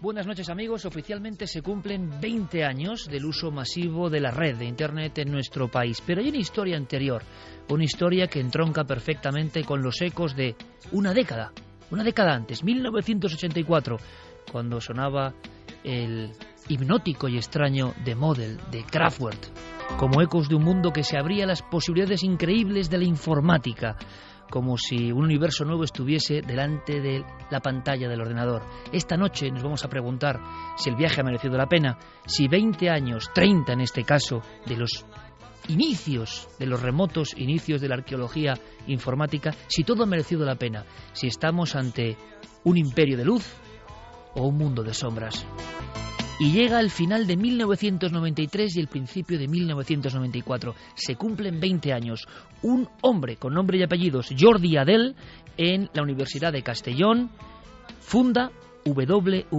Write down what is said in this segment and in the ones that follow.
Buenas noches amigos, oficialmente se cumplen 20 años del uso masivo de la red de Internet en nuestro país, pero hay una historia anterior, una historia que entronca perfectamente con los ecos de una década antes, 1984, cuando sonaba el hipnótico y extraño The Model de Kraftwerk, como ecos de un mundo que se abría a las posibilidades increíbles de la informática, como si un universo nuevo estuviese delante de la pantalla del ordenador. Esta noche nos vamos a preguntar si el viaje ha merecido la pena, si 20 años, 30 en este caso, de los inicios, de los remotos inicios de la arqueología informática, si todo ha merecido la pena, si estamos ante un imperio de luz o un mundo de sombras. Y llega el final de 1993 y el principio de 1994. Se cumplen 20 años. Un hombre con nombre y apellidos, Jordi Adel, en la Universidad de Castellón, funda www.ugi.es,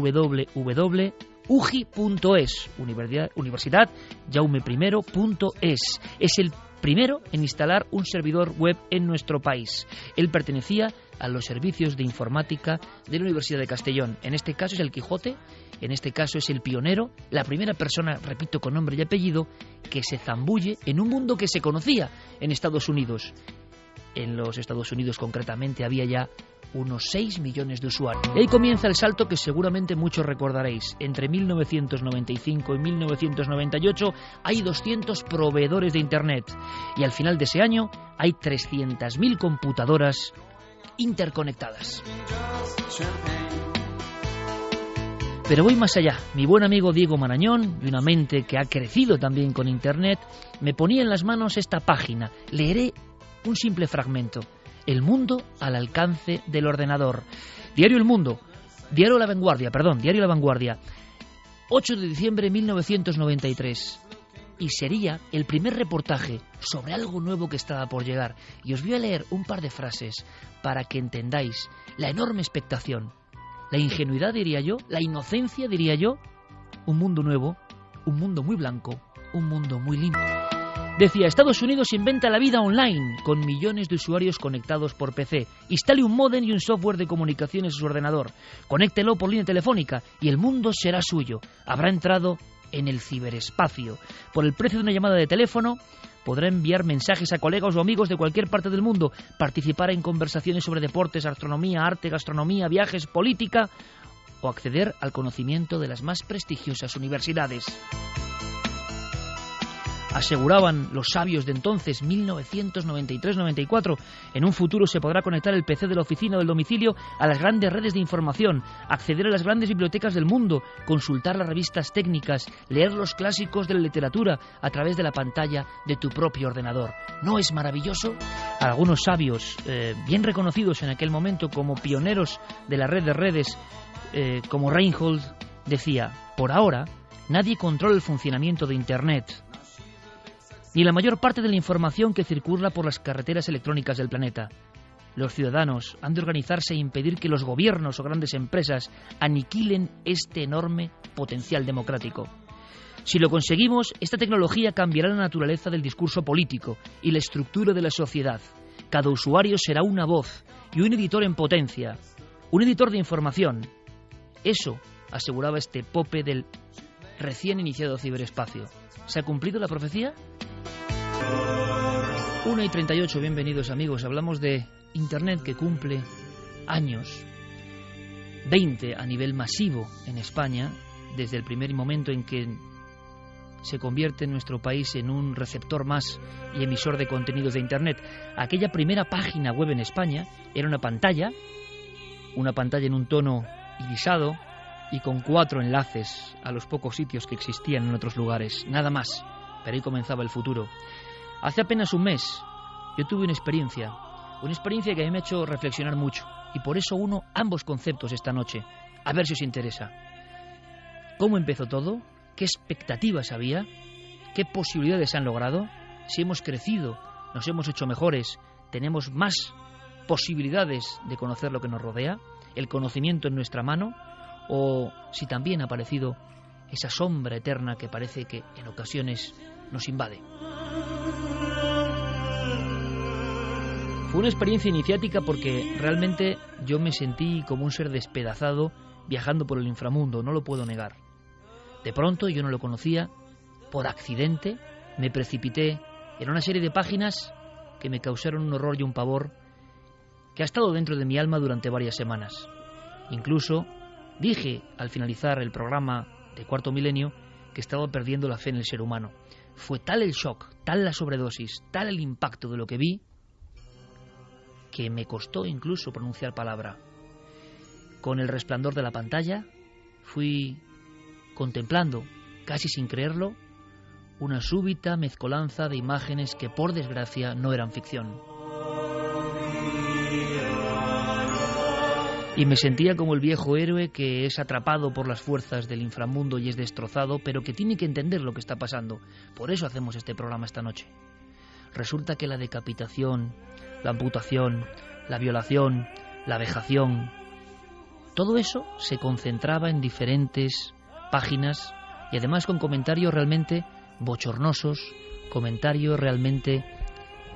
Universidad Jaume I.es. Es el primero en instalar un servidor web en nuestro país. Él pertenecía a los servicios de informática de la Universidad de Castellón. En este caso es el Quijote, en este caso es el pionero, la primera persona, repito, con nombre y apellido, que se zambulle en un mundo que se conocía en Estados Unidos. En los Estados Unidos concretamente había ya unos 6 millones de usuarios. Y ahí comienza el salto que seguramente muchos recordaréis. Entre 1995 y 1998 hay 200 proveedores de Internet y al final de ese año hay 300.000 computadoras interconectadas. Pero voy más allá. Mi buen amigo Diego Marañón, de una mente que ha crecido también con Internet, me ponía en las manos esta página. Leeré un simple fragmento. El mundo al alcance del ordenador. Diario La Vanguardia. 8 de diciembre de 1993. Y sería el primer reportaje sobre algo nuevo que estaba por llegar. Y os voy a leer un par de frases para que entendáis la enorme expectación, la ingenuidad, diría yo, la inocencia, diría yo. Un mundo nuevo, un mundo muy blanco, un mundo muy limpio. Decía, Estados Unidos inventa la vida online con millones de usuarios conectados por PC. Instale un módem y un software de comunicaciones a su ordenador. Conéctelo por línea telefónica y el mundo será suyo. Habrá entrado en el ciberespacio. Por el precio de una llamada de teléfono podrá enviar mensajes a colegas o amigos de cualquier parte del mundo, participar en conversaciones sobre deportes, astronomía, arte, gastronomía, viajes, política o acceder al conocimiento de las más prestigiosas universidades. Aseguraban los sabios de entonces, 1993-94, en un futuro se podrá conectar el PC de la oficina o del domicilio a las grandes redes de información, acceder a las grandes bibliotecas del mundo, consultar las revistas técnicas, leer los clásicos de la literatura a través de la pantalla de tu propio ordenador. ¿No es maravilloso? Algunos sabios, bien reconocidos en aquel momento como pioneros de la red de redes, como Reinhold, decía, por ahora, nadie controla el funcionamiento de Internet, ni la mayor parte de la información que circula por las carreteras electrónicas del planeta. Los ciudadanos han de organizarse e impedir que los gobiernos o grandes empresas aniquilen este enorme potencial democrático. Si lo conseguimos, esta tecnología cambiará la naturaleza del discurso político y la estructura de la sociedad. Cada usuario será una voz y un editor en potencia, un editor de información. Eso aseguraba este pope del recién iniciado ciberespacio. ¿Se ha cumplido la profecía? 1:38, bienvenidos amigos. Hablamos de Internet que cumple años, 20 a nivel masivo en España, desde el primer momento en que se convierte en nuestro país en un receptor más y emisor de contenidos de Internet. Aquella primera página web en España era una pantalla en un tono irisado y con 4 enlaces a los pocos sitios que existían en otros lugares, nada más. Pero ahí comenzaba el futuro. Hace apenas un mes yo tuve una experiencia que a mí me ha hecho reflexionar mucho y por eso uno ambos conceptos esta noche, a ver si os interesa. ¿Cómo empezó todo? ¿Qué expectativas había? ¿Qué posibilidades se han logrado? Si hemos crecido, nos hemos hecho mejores, tenemos más posibilidades de conocer lo que nos rodea, el conocimiento en nuestra mano, o si también ha aparecido esa sombra eterna que parece que en ocasiones nos invade. Fue una experiencia iniciática porque realmente yo me sentí como un ser despedazado viajando por el inframundo, no lo puedo negar. De pronto, yo no lo conocía, por accidente, me precipité en una serie de páginas que me causaron un horror y un pavor que ha estado dentro de mi alma durante varias semanas. Incluso dije, al finalizar el programa de Cuarto Milenio, que estaba perdiendo la fe en el ser humano. Fue tal el shock, tal la sobredosis, tal el impacto de lo que vi, que me costó incluso pronunciar palabra. Con el resplandor de la pantalla, fui contemplando, casi sin creerlo, una súbita mezcolanza de imágenes que, por desgracia, no eran ficción. Y me sentía como el viejo héroe que es atrapado por las fuerzas del inframundo y es destrozado, pero que tiene que entender lo que está pasando. Por eso hacemos este programa esta noche. Resulta que la decapitación, la amputación, la violación, la vejación, todo eso se concentraba en diferentes páginas y además con comentarios realmente bochornosos, comentarios realmente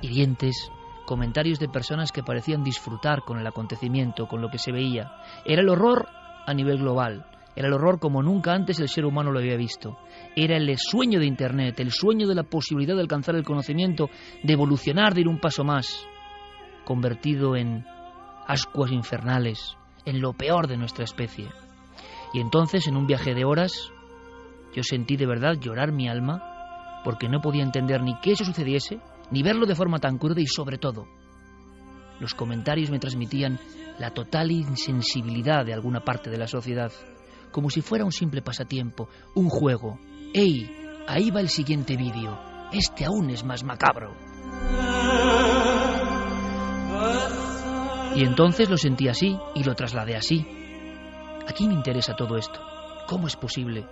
hirientes, comentarios de personas que parecían disfrutar con el acontecimiento, con lo que se veía. Era el horror a nivel global, era el horror como nunca antes el ser humano lo había visto. Era el sueño de Internet, el sueño de la posibilidad de alcanzar el conocimiento, de evolucionar, de ir un paso más, convertido en ascuas infernales, en lo peor de nuestra especie. Y entonces, en un viaje de horas, yo sentí de verdad llorar mi alma, porque no podía entender ni que eso sucediese, ni verlo de forma tan cruda y, sobre todo, los comentarios me transmitían la total insensibilidad de alguna parte de la sociedad, como si fuera un simple pasatiempo, un juego. ¡Ey! Ahí va el siguiente vídeo. Este aún es más macabro. Y entonces lo sentí así y lo trasladé así. ¿A quién me interesa todo esto? ¿Cómo es posible?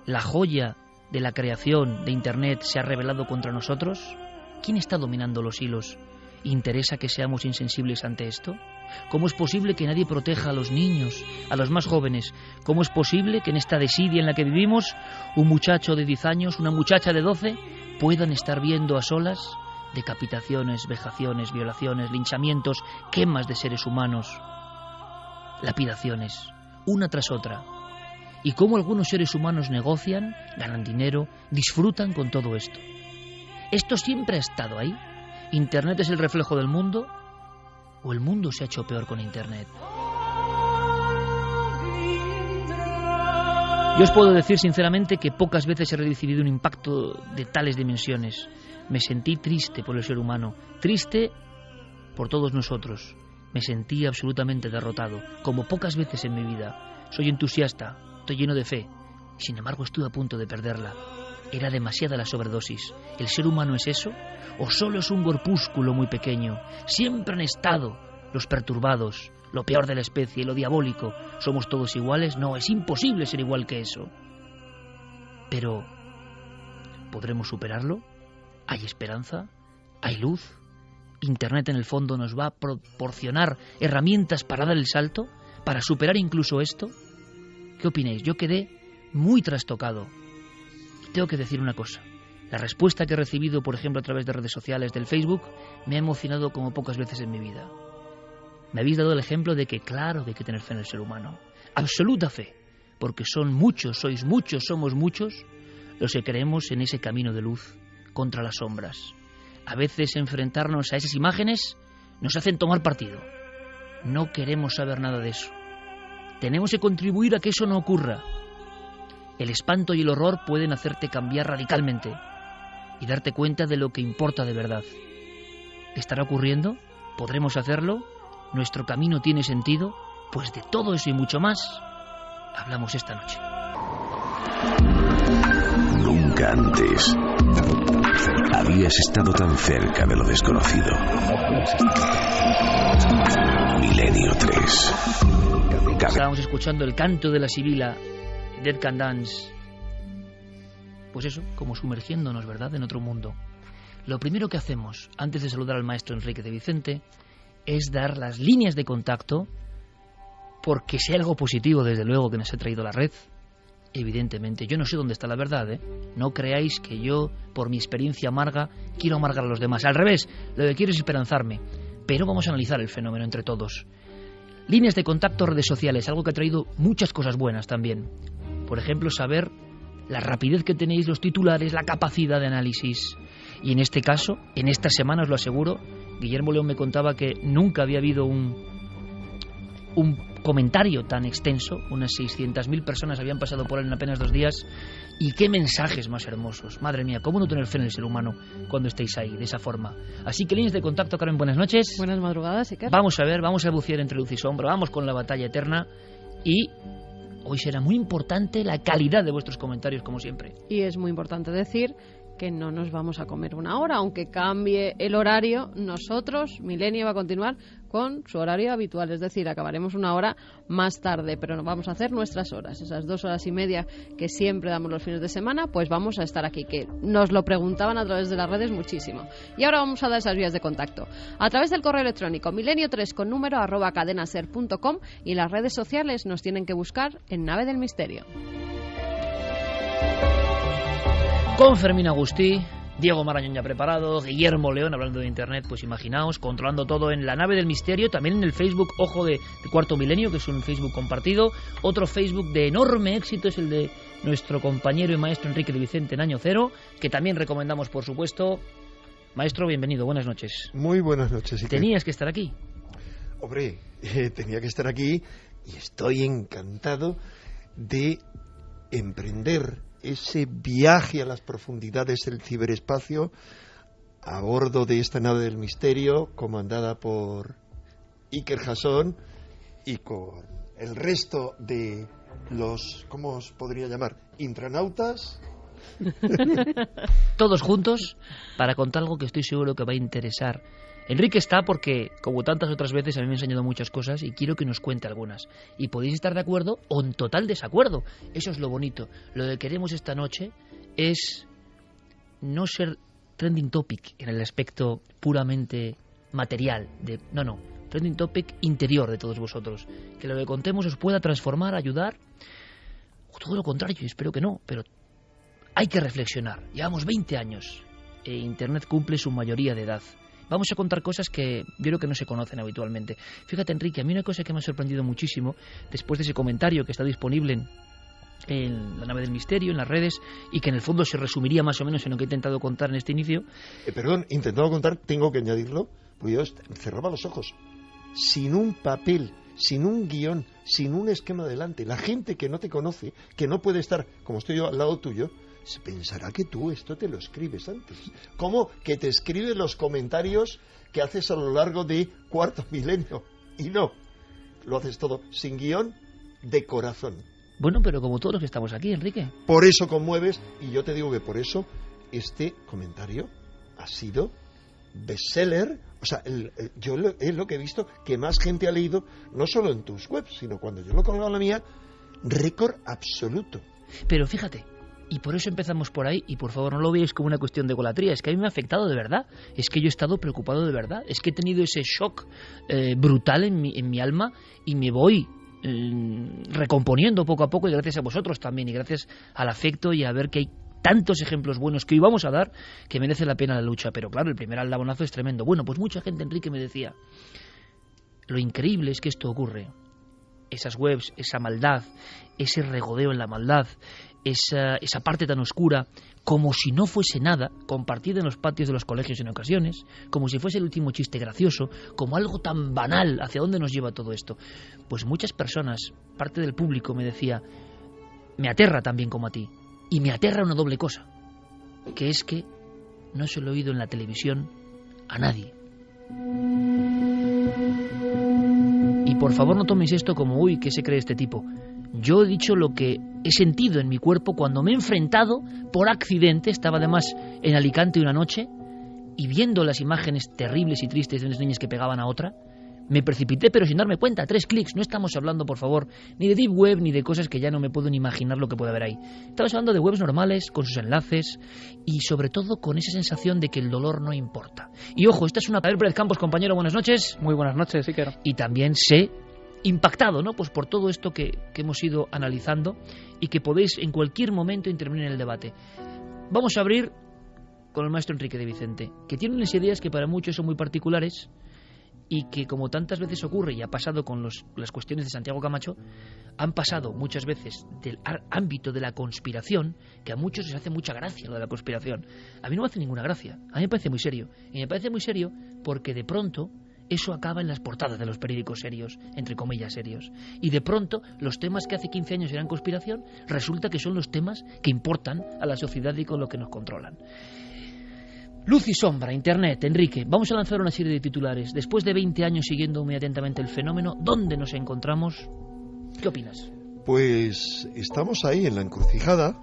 La joya de la creación de Internet se ha rebelado contra nosotros. ¿Quién está dominando los hilos? ¿Interesa que seamos insensibles ante esto? ¿Cómo es posible que nadie proteja a los niños, a los más jóvenes? ¿Cómo es posible que en esta desidia en la que vivimos, un muchacho de 10 años, una muchacha de 12, puedan estar viendo a solas decapitaciones, vejaciones, violaciones, linchamientos, quemas de seres humanos, lapidaciones, una tras otra? Y cómo algunos seres humanos negocian, ganan dinero, disfrutan con todo esto. ¿Esto siempre ha estado ahí? ¿Internet es el reflejo del mundo? ¿O el mundo se ha hecho peor con Internet? Yo os puedo decir sinceramente que pocas veces he recibido un impacto de tales dimensiones. Me sentí triste por el ser humano, triste por todos nosotros. Me sentí absolutamente derrotado, como pocas veces en mi vida. Soy entusiasta, estoy lleno de fe, y sin embargo estuve a punto de perderla. Era demasiada la sobredosis. ¿El ser humano es eso? ¿O solo es un corpúsculo muy pequeño? Siempre han estado los perturbados, lo peor de la especie, lo diabólico. ¿Somos todos iguales? No, es imposible ser igual que eso. Pero, ¿podremos superarlo? ¿Hay esperanza? ¿Hay luz? ¿Internet en el fondo nos va a proporcionar herramientas para dar el salto? ¿Para superar incluso esto? ¿Qué opináis? Yo quedé muy trastocado. Tengo que decir una cosa. La respuesta que he recibido, por ejemplo, a través de redes sociales, del Facebook, me ha emocionado como pocas veces en mi vida. Me habéis dado el ejemplo de que, claro, que hay que tener fe en el ser humano. Absoluta fe. Porque son muchos, sois muchos, somos muchos los que creemos en ese camino de luz contra las sombras. A veces enfrentarnos a esas imágenes nos hacen tomar partido. No queremos saber nada de eso. Tenemos que contribuir a que eso no ocurra. El espanto y el horror pueden hacerte cambiar radicalmente y darte cuenta de lo que importa de verdad. ¿Estará ocurriendo? ¿Podremos hacerlo? ¿Nuestro camino tiene sentido? Pues de todo eso y mucho más hablamos esta noche. Nunca antes habías estado tan cerca de lo desconocido. Milenio 3. Estábamos escuchando el canto de la sibila, Dead Can Dance. Pues eso, como sumergiéndonos, ¿verdad?, en otro mundo. Lo primero que hacemos, antes de saludar al maestro Enrique de Vicente, es dar las líneas de contacto, porque si hay algo positivo, desde luego, que nos ha traído la red, evidentemente, yo no sé dónde está la verdad, ¿eh? No creáis que yo, por mi experiencia amarga, quiero amargar a los demás. Al revés, lo que quiero es esperanzarme. Pero vamos a analizar el fenómeno entre todos. Líneas de contacto, redes sociales, algo que ha traído muchas cosas buenas también. Por ejemplo, saber la rapidez que tenéis los titulares, la capacidad de análisis. Y en este caso, en esta semana os lo aseguro, Guillermo León me contaba que nunca había habido un comentario tan extenso. Unas 600.000 personas habían pasado por él en apenas 2 días. Y qué mensajes más hermosos. Madre mía, cómo no tener fe en el ser humano cuando estéis ahí, de esa forma. Así que líneas de contacto, Carmen, buenas noches. Buenas madrugadas, Iker. Vamos a ver, vamos a bucear entre luz y sombra, vamos con la batalla eterna. Y hoy será muy importante la calidad de vuestros comentarios, como siempre. Y es muy importante decir que no nos vamos a comer 1 hora, aunque cambie el horario. Nosotros, Milenio, va a continuar con su horario habitual, es decir, acabaremos 1 hora más tarde, pero nos vamos a hacer nuestras horas, esas 2 horas y media que siempre damos los fines de semana, pues vamos a estar aquí, que nos lo preguntaban a través de las redes muchísimo. Y ahora vamos a dar esas vías de contacto. A través del correo electrónico milenio3@cadenaser.com, y en las redes sociales nos tienen que buscar en Nave del Misterio. Con Fermín Agustí, Diego Marañón ya preparado, Guillermo León hablando de Internet, pues imaginaos, controlando todo en la Nave del Misterio, también en el Facebook, ojo, de Cuarto Milenio, que es un Facebook compartido. Otro Facebook de enorme éxito es el de nuestro compañero y maestro Enrique de Vicente en Año Cero, que también recomendamos, por supuesto. Maestro, bienvenido, buenas noches. Muy buenas noches. ¿Tenías que estar aquí? Hombre, tenía que estar aquí y estoy encantado de emprender ese viaje a las profundidades del ciberespacio a bordo de esta nave del misterio comandada por Iker Jasón y con el resto de los, ¿cómo os podría llamar? Intranautas. Todos juntos para contar algo que estoy seguro que va a interesar. Enrique está porque, como tantas otras veces, a mí me ha enseñado muchas cosas y quiero que nos cuente algunas. Y podéis estar de acuerdo o en total desacuerdo. Eso es lo bonito. Lo que queremos esta noche es no ser trending topic en el aspecto puramente material. No, trending topic interior de todos vosotros. Que lo que contemos os pueda transformar, ayudar. O todo lo contrario, y espero que no, pero hay que reflexionar. Llevamos 20 años e Internet cumple su mayoría de edad. Vamos a contar cosas que yo creo que no se conocen habitualmente. Fíjate, Enrique, a mí una cosa que me ha sorprendido muchísimo, después de ese comentario que está disponible en la Nave del Misterio, en las redes, y que en el fondo se resumiría más o menos en lo que he intentado contar en este inicio. Perdón, intentado contar, tengo que añadirlo, porque yo cerraba los ojos. Sin un papel, sin un guión, sin un esquema delante. La gente que no te conoce, que no puede estar, como estoy yo, al lado tuyo, se pensará que tú esto te lo escribes antes. ¿Cómo que te escribes los comentarios que haces a lo largo de Cuarto Milenio? Y no, lo haces todo sin guión, de corazón. Bueno, pero como todos los que estamos aquí, Enrique. Por eso conmueves, y yo te digo que por eso este comentario ha sido bestseller. O sea, yo es lo que he visto que más gente ha leído, no solo en tus webs, sino cuando yo lo he colgado en la mía, récord absoluto. Pero fíjate, y por eso empezamos por ahí, y por favor no lo veáis como una cuestión de egolatría, es que a mí me ha afectado de verdad, es que yo he estado preocupado de verdad, es que he tenido ese shock brutal en mi alma, y me voy recomponiendo poco a poco, y gracias a vosotros también, y gracias al afecto y a ver que hay tantos ejemplos buenos que hoy vamos a dar, que merece la pena la lucha. Pero claro, el primer aldabonazo es tremendo. Bueno, pues mucha gente, Enrique, me decía, lo increíble es que esto ocurre. Esas webs, esa maldad, ese regodeo en la maldad, esa parte tan oscura, como si no fuese nada, compartida en los patios de los colegios en ocasiones, como si fuese el último chiste gracioso, como algo tan banal. ¿Hacia dónde nos lleva todo esto? Pues muchas personas, parte del público, me decía, me aterra también como a ti. Y me aterra una doble cosa, que es que no se lo he oído en la televisión a nadie. Y por favor no toméis esto como, uy, ¿qué se cree este tipo? Yo he dicho lo que he sentido en mi cuerpo cuando me he enfrentado por accidente, estaba además en Alicante una noche, y viendo las imágenes terribles y tristes de unas niñas que pegaban a otra, me precipité, pero sin darme cuenta, 3 clics. No estamos hablando, por favor, ni de deep web, ni de cosas que ya no me puedo ni imaginar lo que puede haber ahí. Estamos hablando de webs normales, con sus enlaces, y sobre todo con esa sensación de que el dolor no importa. Y ojo, esta es una... Pérez Campos, compañero, buenas noches. Muy buenas noches, Iker. Y también sé, impactado, ¿no?, pues por todo esto que hemos ido analizando, y que podéis en cualquier momento intervenir en el debate. Vamos a abrir con el maestro Enrique de Vicente, que tiene unas ideas que para muchos son muy particulares, y que, como tantas veces ocurre y ha pasado con las cuestiones de Santiago Camacho, han pasado muchas veces del ámbito de la conspiración, que a muchos les hace mucha gracia lo de la conspiración. A mí no me hace ninguna gracia, a mí me parece muy serio. Y me parece muy serio porque de pronto eso acaba en las portadas de los periódicos serios, entre comillas serios. Y de pronto los temas que hace 15 años eran conspiración, resulta que son los temas que importan a la sociedad y con lo que nos controlan. Luz y sombra, Internet. Enrique, vamos a lanzar una serie de titulares. Después de 20 años siguiendo muy atentamente el fenómeno, ¿dónde nos encontramos? ¿Qué opinas? Pues estamos ahí en la encrucijada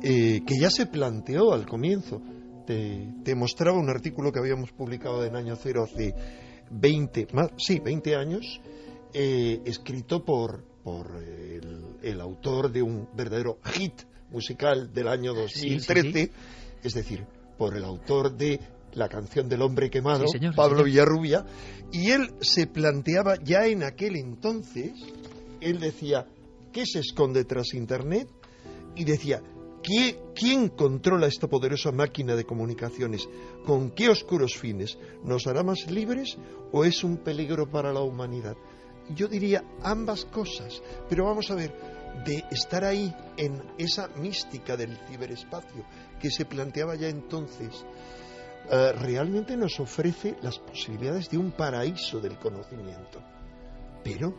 que ya se planteó al comienzo. Te mostraba un artículo que habíamos publicado en Año Cero hace 20 años, escrito por el autor de un verdadero hit musical del año 2013, sí. Es decir, por el autor de La canción del hombre quemado, sí, señor, Pablo Villarrubia, y él se planteaba ya en aquel entonces, él decía, ¿qué se esconde tras Internet? Y decía, ¿quién controla esta poderosa máquina de comunicaciones? ¿Con qué oscuros fines? ¿Nos hará más libres o es un peligro para la humanidad? Yo diría ambas cosas, pero vamos a ver, de estar ahí en esa mística del ciberespacio que se planteaba ya entonces, realmente nos ofrece las posibilidades de un paraíso del conocimiento. Pero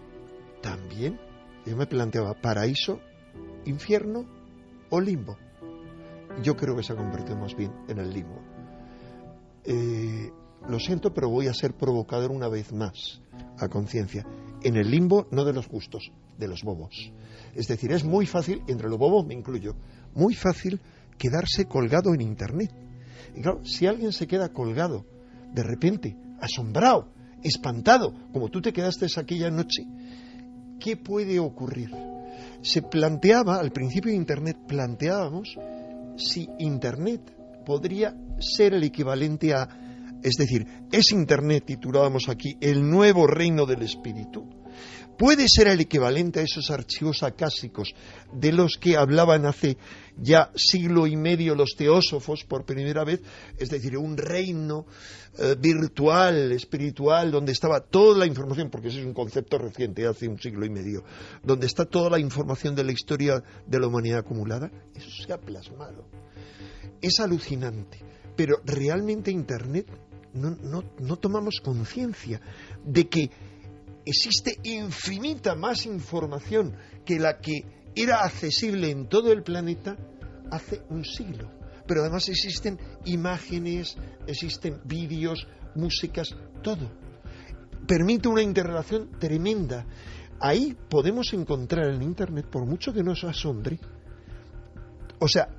también yo me planteaba paraíso, infierno o limbo. Yo creo que se ha convertido más bien en el limbo. Lo siento, pero voy a ser provocador una vez más, a conciencia. En el limbo no de los justos, de los bobos. Es decir, es muy fácil, entre los bobos me incluyo, muy fácil quedarse colgado en Internet. Y claro, si alguien se queda colgado, de repente, asombrado, espantado, como tú te quedaste aquella noche, ¿qué puede ocurrir? Se planteaba, al principio de Internet, planteábamos si Internet podría ser el equivalente a, es decir, es Internet, titulábamos aquí, el nuevo reino del espíritu. Puede ser el equivalente a esos archivos acásicos de los que hablaban hace ya siglo y medio los teósofos por primera vez, es decir, un reino virtual, espiritual, donde estaba toda la información, porque ese es un concepto reciente, hace un siglo y medio, donde está toda la información de la historia de la humanidad acumulada. Eso se ha plasmado. Es alucinante, pero realmente Internet no tomamos conciencia de que existe infinita más información que la que era accesible en todo el planeta hace un siglo. Pero además existen imágenes, existen vídeos, músicas, todo. Permite una interrelación tremenda. Ahí podemos encontrar en Internet, por mucho que nos asombre, o sea,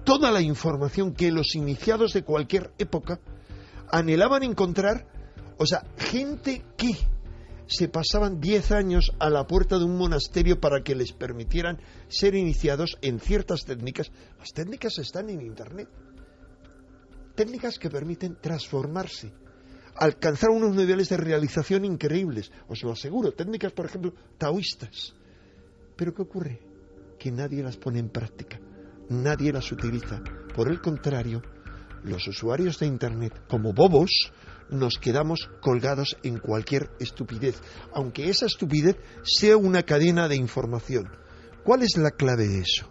toda la información que los iniciados de cualquier época anhelaban encontrar, o sea, gente que se pasaban 10 años a la puerta de un monasterio para que les permitieran ser iniciados en ciertas técnicas. Las técnicas están en Internet. Técnicas que permiten transformarse, alcanzar unos niveles de realización increíbles, os lo aseguro. Técnicas, por ejemplo, taoístas. Pero ¿qué ocurre? Que nadie las pone en práctica, nadie las utiliza. Por el contrario, los usuarios de Internet, como bobos, nos quedamos colgados en cualquier estupidez, aunque esa estupidez sea una cadena de información. ¿Cuál es la clave de eso?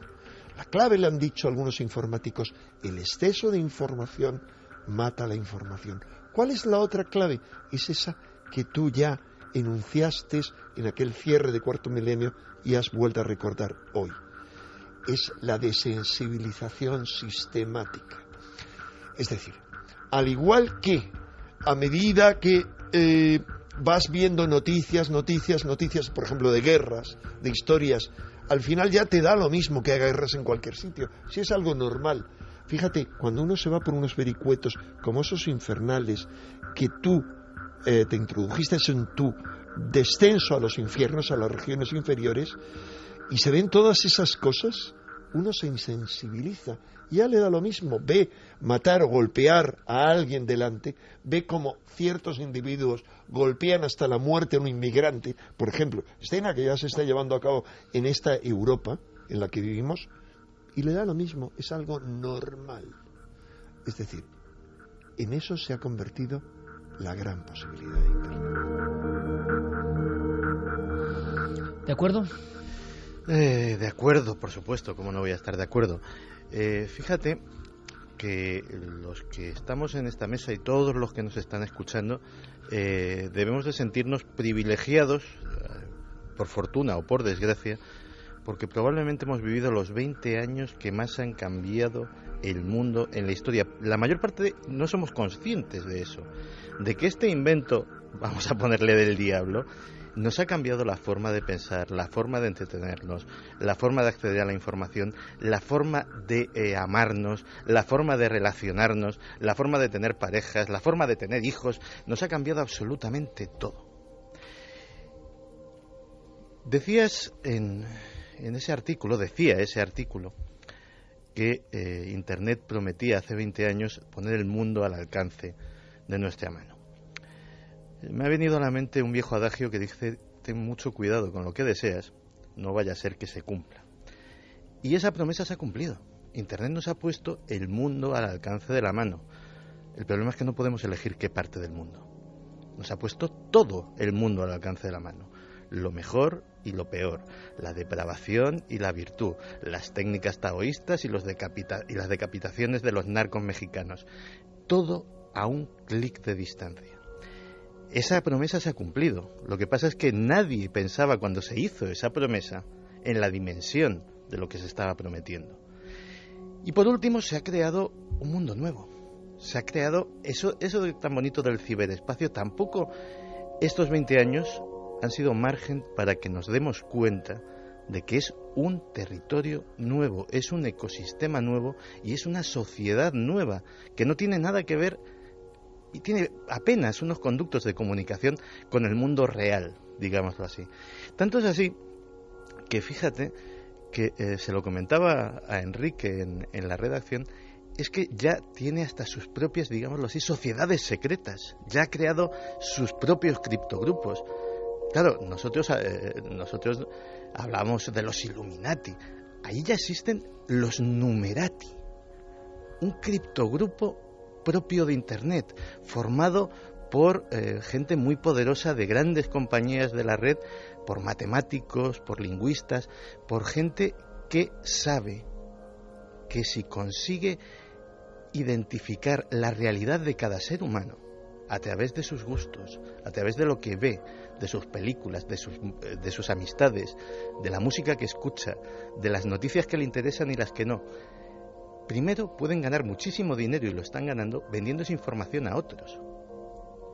La clave, le han dicho algunos informáticos, el exceso de información mata la información. ¿Cuál es la otra clave? Es esa que tú ya enunciaste en aquel cierre de cuarto milenio y has vuelto a recordar hoy. Es la desensibilización sistemática. Es decir, al igual que a medida que vas viendo noticias, por ejemplo, de guerras, de historias, al final ya te da lo mismo que haya guerras en cualquier sitio, si es algo normal. Fíjate, cuando uno se va por unos vericuetos como esos infernales que tú te introdujiste en tu descenso a los infiernos, a las regiones inferiores, y se ven todas esas cosas, uno se insensibiliza, ya le da lo mismo, ve matar o golpear a alguien delante, ve como ciertos individuos golpean hasta la muerte a un inmigrante, por ejemplo, escena que ya se está llevando a cabo en esta Europa en la que vivimos, y le da lo mismo, es algo normal. Es decir, en eso se ha convertido la gran posibilidad de Internet. ¿De acuerdo? De acuerdo, por supuesto, ¿cómo no voy a estar de acuerdo? Fíjate que los que estamos en esta mesa y todos los que nos están escuchando debemos de sentirnos privilegiados, por fortuna o por desgracia, porque probablemente hemos vivido los 20 años que más han cambiado el mundo en la historia. La mayor parte no somos conscientes de eso, de que este invento, vamos a ponerle del diablo, nos ha cambiado la forma de pensar, la forma de entretenernos, la forma de acceder a la información, la forma de amarnos, la forma de relacionarnos, la forma de tener parejas, la forma de tener hijos. Nos ha cambiado absolutamente todo. Decías decía ese artículo que Internet prometía hace 20 años poner el mundo al alcance de nuestra mano. Me ha venido a la mente un viejo adagio que dice: ten mucho cuidado con lo que deseas, no vaya a ser que se cumpla. Y esa promesa se ha cumplido. Internet nos ha puesto el mundo al alcance de la mano. El problema es que no podemos elegir qué parte del mundo. Nos ha puesto todo el mundo al alcance de la mano. Lo mejor y lo peor, la depravación y la virtud, las técnicas taoístas y las decapitaciones de los narcos mexicanos. Todo a un clic de distancia. Esa promesa se ha cumplido. Lo que pasa es que nadie pensaba cuando se hizo esa promesa en la dimensión de lo que se estaba prometiendo. Y por último se ha creado un mundo nuevo. Se ha creado eso tan bonito del ciberespacio. Tampoco estos 20 años han sido margen para que nos demos cuenta de que es un territorio nuevo, es un ecosistema nuevo y es una sociedad nueva que no tiene nada que ver y tiene apenas unos conductos de comunicación con el mundo real, digámoslo así. Tanto es así que fíjate que se lo comentaba a Enrique en la redacción, es que ya tiene hasta sus propias, digámoslo así, sociedades secretas, ya ha creado sus propios criptogrupos. Claro, nosotros hablamos de los Illuminati, ahí ya existen los Numerati, un criptogrupo propio de Internet, formado por gente muy poderosa de grandes compañías de la red, por matemáticos, por lingüistas, por gente que sabe que si consigue identificar la realidad de cada ser humano a través de sus gustos, a través de lo que ve, de sus películas, de sus amistades, de la música que escucha, de las noticias que le interesan y las que no, primero pueden ganar muchísimo dinero, y lo están ganando vendiendo esa información a otros.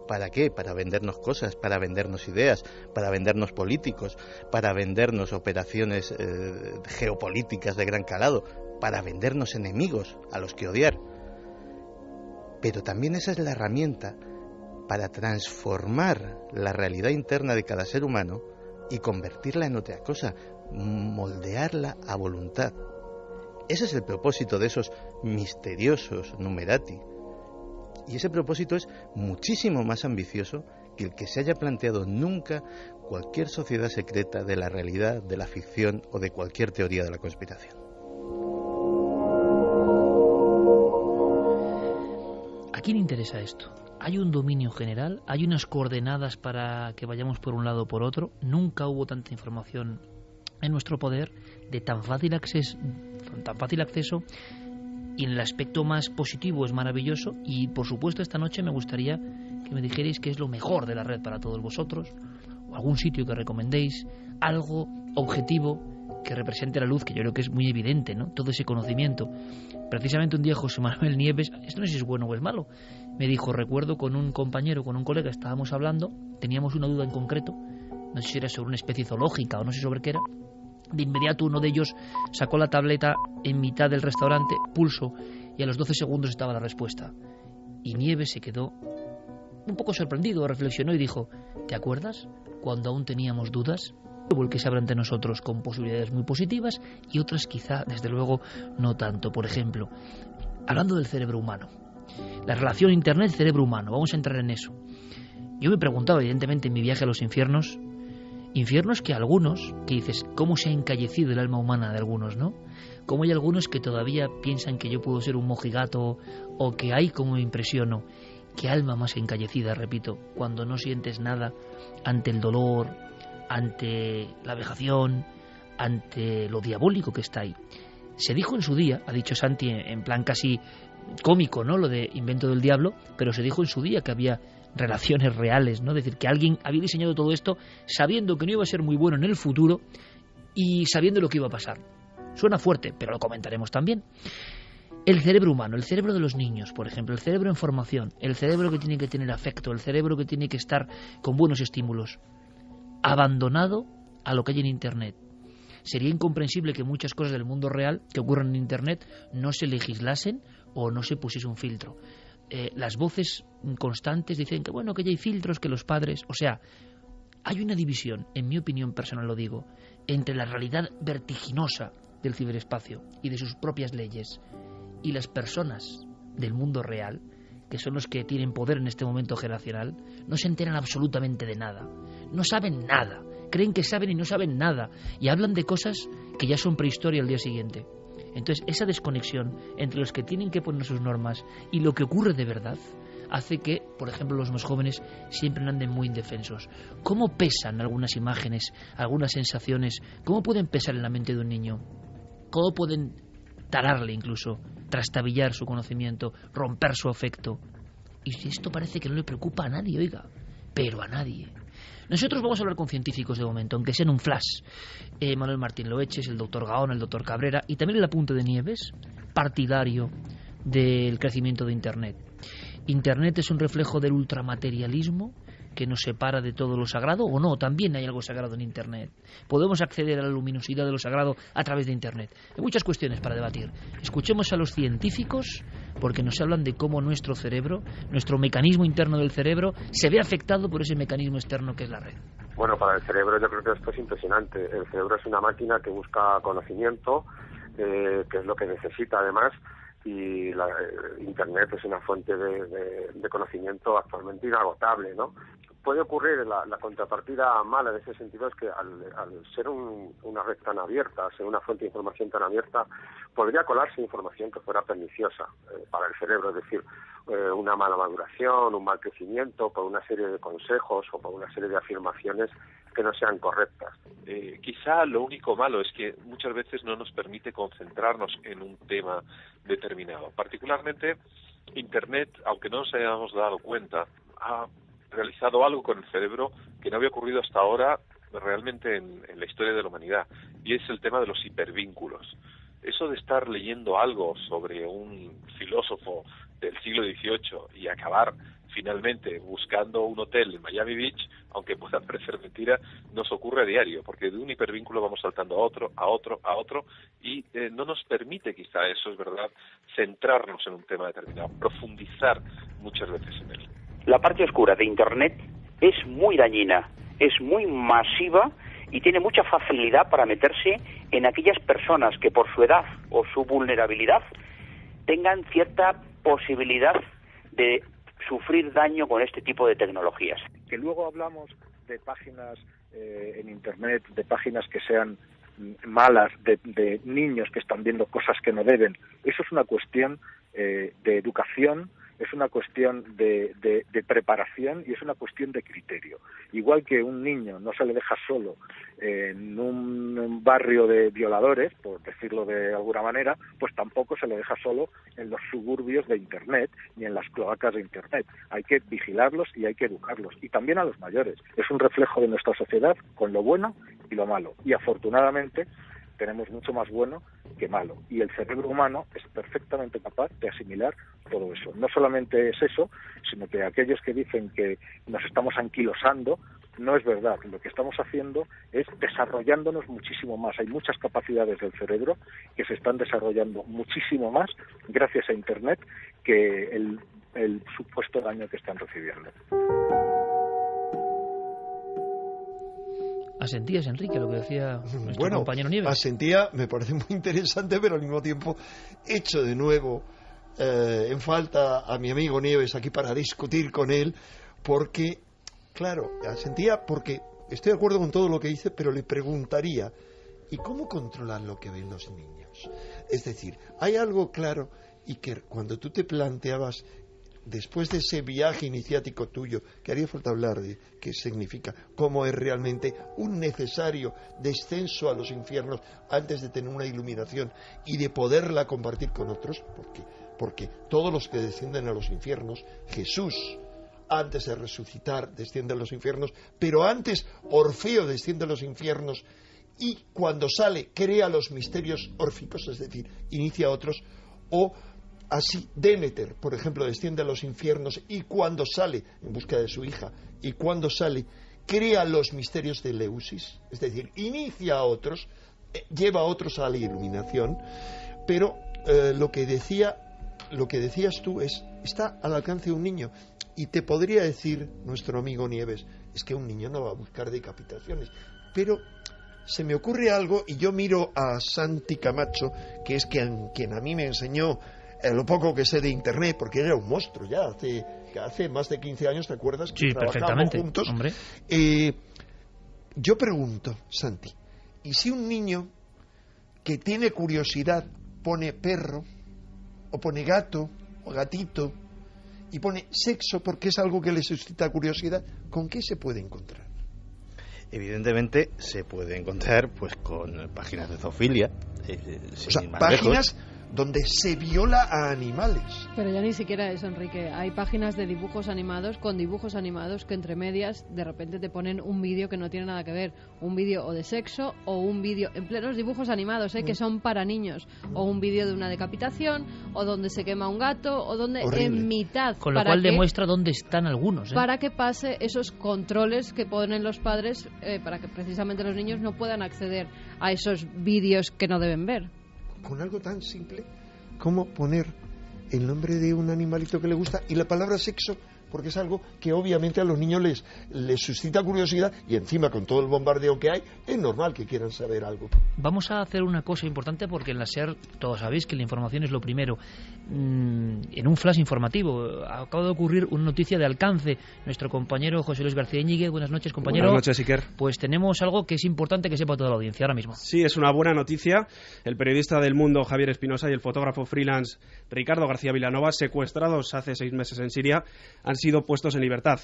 ¿Para qué? Para vendernos cosas, para vendernos ideas, para vendernos políticos, para vendernos operaciones geopolíticas de gran calado, para vendernos enemigos a los que odiar. Pero también esa es la herramienta para transformar la realidad interna de cada ser humano y convertirla en otra cosa, moldearla a voluntad. Ese es el propósito de esos misteriosos Numerati. Y ese propósito es muchísimo más ambicioso que el que se haya planteado nunca cualquier sociedad secreta de la realidad, de la ficción o de cualquier teoría de la conspiración. ¿A quién interesa esto? Hay un dominio general, hay unas coordenadas para que vayamos por un lado o por otro. Nunca hubo tanta información en nuestro poder, de tan fácil acceso, y en el aspecto más positivo es maravilloso. Y por supuesto esta noche me gustaría que me dijerais qué es lo mejor de la red para todos vosotros, o algún sitio que recomendéis, algo objetivo que represente la luz, que yo creo que es muy evidente, ¿no? Todo ese conocimiento. Precisamente un día José Manuel Nieves, esto no sé si es bueno o es malo, me dijo, recuerdo con un compañero, con un colega, estábamos hablando, teníamos una duda en concreto, no sé si era sobre una especie zoológica o no sé sobre qué era. De inmediato uno de ellos sacó la tableta en mitad del restaurante, pulso, y a los 12 segundos estaba la respuesta. Y Nieves se quedó un poco sorprendido, reflexionó y dijo, ¿te acuerdas cuando aún teníamos dudas? El que se abre ante nosotros con posibilidades muy positivas y otras quizá, desde luego, no tanto. Por ejemplo, hablando del cerebro humano, la relación Internet-cerebro humano, vamos a entrar en eso. Yo me preguntaba, evidentemente, en mi viaje a los infiernos que algunos, que dices, ¿cómo se ha encallecido el alma humana de algunos, no? Cómo hay algunos que todavía piensan que yo puedo ser un mojigato o que hay como me impresiono. Qué alma más encallecida, repito, cuando no sientes nada ante el dolor, ante la vejación, ante lo diabólico que está ahí. Se dijo en su día, ha dicho Santi en plan casi cómico, ¿no?, lo de invento del diablo, pero se dijo en su día que había relaciones reales, ¿no? Es decir, que alguien había diseñado todo esto sabiendo que no iba a ser muy bueno en el futuro y sabiendo lo que iba a pasar. Suena fuerte, pero lo comentaremos también. El cerebro humano, el cerebro de los niños, por ejemplo, el cerebro en formación, el cerebro que tiene que tener afecto, el cerebro que tiene que estar con buenos estímulos, abandonado a lo que hay en Internet. Sería incomprensible que muchas cosas del mundo real que ocurren en Internet no se legislasen o no se pusiese un filtro. Las voces constantes dicen que bueno, que ya hay filtros, que los padres... O sea, hay una división, en mi opinión personal lo digo, entre la realidad vertiginosa del ciberespacio y de sus propias leyes y las personas del mundo real, que son los que tienen poder en este momento generacional, no se enteran absolutamente de nada, no saben nada, creen que saben y no saben nada, y hablan de cosas que ya son prehistoria al día siguiente. Entonces, esa desconexión entre los que tienen que poner sus normas y lo que ocurre de verdad hace que, por ejemplo, los más jóvenes siempre anden muy indefensos. ¿Cómo pesan algunas imágenes, algunas sensaciones? ¿Cómo pueden pesar en la mente de un niño? ¿Cómo pueden talarle incluso, trastabillar su conocimiento, romper su afecto? Y esto parece que no le preocupa a nadie, oiga, pero a nadie. Nosotros vamos a hablar con científicos de momento, aunque sea en un flash. Manuel Martín Loeches, el doctor Gaona, el doctor Cabrera y también el Apunte de Nieves, partidario del crecimiento de Internet. Internet es un reflejo del ultramaterialismo que nos separa de todo lo sagrado, o no, también hay algo sagrado en Internet. Podemos acceder a la luminosidad de lo sagrado a través de Internet. Hay muchas cuestiones para debatir. Escuchemos a los científicos, porque nos hablan de cómo nuestro cerebro, nuestro mecanismo interno del cerebro, se ve afectado por ese mecanismo externo que es la red. Bueno, para el cerebro yo creo que esto es impresionante. El cerebro es una máquina que busca conocimiento, que es lo que necesita además, y Internet es una fuente de conocimiento actualmente inagotable, ¿no? Puede ocurrir la contrapartida mala en ese sentido, es que al ser una red tan abierta, ser una fuente de información tan abierta, podría colarse información que fuera perniciosa para el cerebro, es decir, una mala maduración, un mal crecimiento, por una serie de consejos o por una serie de afirmaciones que no sean correctas. Quizá lo único malo es que muchas veces no nos permite concentrarnos en un tema determinado. Particularmente, Internet, aunque no nos hayamos dado cuenta, ha realizado algo con el cerebro que no había ocurrido hasta ahora realmente en la historia de la humanidad, y es el tema de los hipervínculos. Eso de estar leyendo algo sobre un filósofo del siglo XVIII y acabar finalmente buscando un hotel en Miami Beach, aunque pueda parecer mentira, nos ocurre a diario, porque de un hipervínculo vamos saltando a otro, y no nos permite, quizá eso es verdad, centrarnos en un tema determinado, profundizar muchas veces en él. La parte oscura de Internet es muy dañina, es muy masiva y tiene mucha facilidad para meterse en aquellas personas que por su edad o su vulnerabilidad tengan cierta posibilidad de sufrir daño con este tipo de tecnologías. Que luego hablamos de páginas en Internet, de páginas que sean malas, de niños que están viendo cosas que no deben. Eso es una cuestión de educación, es una cuestión de preparación y es una cuestión de criterio. Igual que un niño no se le deja solo en un barrio de violadores, por decirlo de alguna manera, pues tampoco se le deja solo en los suburbios de Internet ni en las cloacas de Internet. Hay que vigilarlos y hay que educarlos. Y también a los mayores. Es un reflejo de nuestra sociedad con lo bueno y lo malo. Y afortunadamente tenemos mucho más bueno que malo. Y el cerebro humano es perfectamente capaz de asimilar todo eso. No solamente es eso, sino que aquellos que dicen que nos estamos anquilosando, no es verdad. Lo que estamos haciendo es desarrollándonos muchísimo más. Hay muchas capacidades del cerebro que se están desarrollando muchísimo más gracias a Internet que el supuesto daño que están recibiendo. ¿Asentías, Enrique, lo que decía nuestro compañero Nieves? Asentía, me parece muy interesante, pero al mismo tiempo echo de nuevo en falta a mi amigo Nieves aquí para discutir con él, porque, claro, asentía porque estoy de acuerdo con todo lo que dice, pero le preguntaría, ¿y cómo controlar lo que ven los niños? Es decir, hay algo claro y que cuando tú te planteabas después de ese viaje iniciático tuyo, que haría falta hablar de qué significa, cómo es realmente un necesario descenso a los infiernos antes de tener una iluminación y de poderla compartir con otros, porque todos los que descienden a los infiernos, Jesús, antes de resucitar, desciende a los infiernos, pero antes Orfeo desciende a los infiernos y cuando sale crea los misterios órficos, es decir, inicia otros, o así Demeter, por ejemplo, desciende a los infiernos y cuando sale, en busca de su hija, y cuando sale, crea los misterios de Eleusis, es decir, inicia a otros, lleva a otros a la iluminación, pero lo que decías tú está al alcance de un niño. Y te podría decir nuestro amigo Nieves, es que un niño no va a buscar decapitaciones, pero se me ocurre algo y yo miro a Santi Camacho, que es quien a mí me enseñó lo poco que sé de Internet, porque era un monstruo ya, hace más de 15 años, ¿te acuerdas? Que sí, perfectamente, juntos. Hombre. Yo pregunto, Santi, ¿y si un niño que tiene curiosidad pone perro, o pone gato, o gatito, y pone sexo porque es algo que le suscita curiosidad, ¿con qué se puede encontrar? Evidentemente se puede encontrar pues con páginas de zoofilia, o sea, páginas donde se viola a animales. Pero ya ni siquiera eso, Enrique. Hay páginas de dibujos animados con dibujos animados que entre medias de repente te ponen un vídeo que no tiene nada que ver. Un vídeo o de sexo o un vídeo en plenos dibujos animados, que son para niños. O un vídeo de una decapitación o donde se quema un gato o donde en mitad. Con lo cual demuestra dónde están algunos. Para que pase esos controles que ponen los padres para que precisamente los niños no puedan acceder a esos vídeos que no deben ver. Con algo tan simple como poner el nombre de un animalito que le gusta y la palabra sexo, porque es algo que obviamente a los niños les suscita curiosidad y encima con todo el bombardeo que hay es normal que quieran saber algo. Vamos a hacer una cosa importante porque en la SER todos sabéis que la información es lo primero. En un flash informativo acaba de ocurrir una noticia de alcance. Nuestro compañero José Luis García Íñiguez, buenas noches, compañero. Buenas noches, Iker. Pues tenemos algo que es importante que sepa toda la audiencia ahora mismo. Sí, es una buena noticia. El periodista del Mundo Javier Espinosa y el fotógrafo freelance Ricardo García Vilanova, secuestrados hace 6 meses en Siria, han sido puestos en libertad.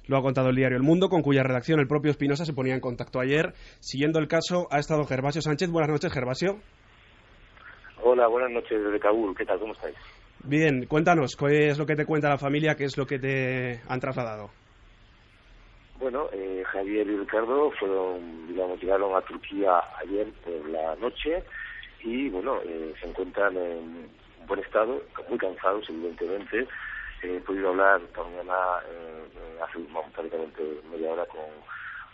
Lo ha contado el diario El Mundo, con cuya redacción el propio Espinosa se ponía en contacto ayer. Siguiendo el caso ha estado Gervasio Sánchez. Buenas noches, Gervasio. Hola, buenas noches desde Kabul. ¿Qué tal? ¿Cómo estáis? Bien, cuéntanos, ¿qué es lo que te cuenta la familia? ¿Qué es lo que te han trasladado? Bueno, Javier y Ricardo llegaron a Turquía ayer por la noche y, bueno, se encuentran en buen estado, muy cansados, evidentemente. He podido hablar esta mañana, hace prácticamente media hora, con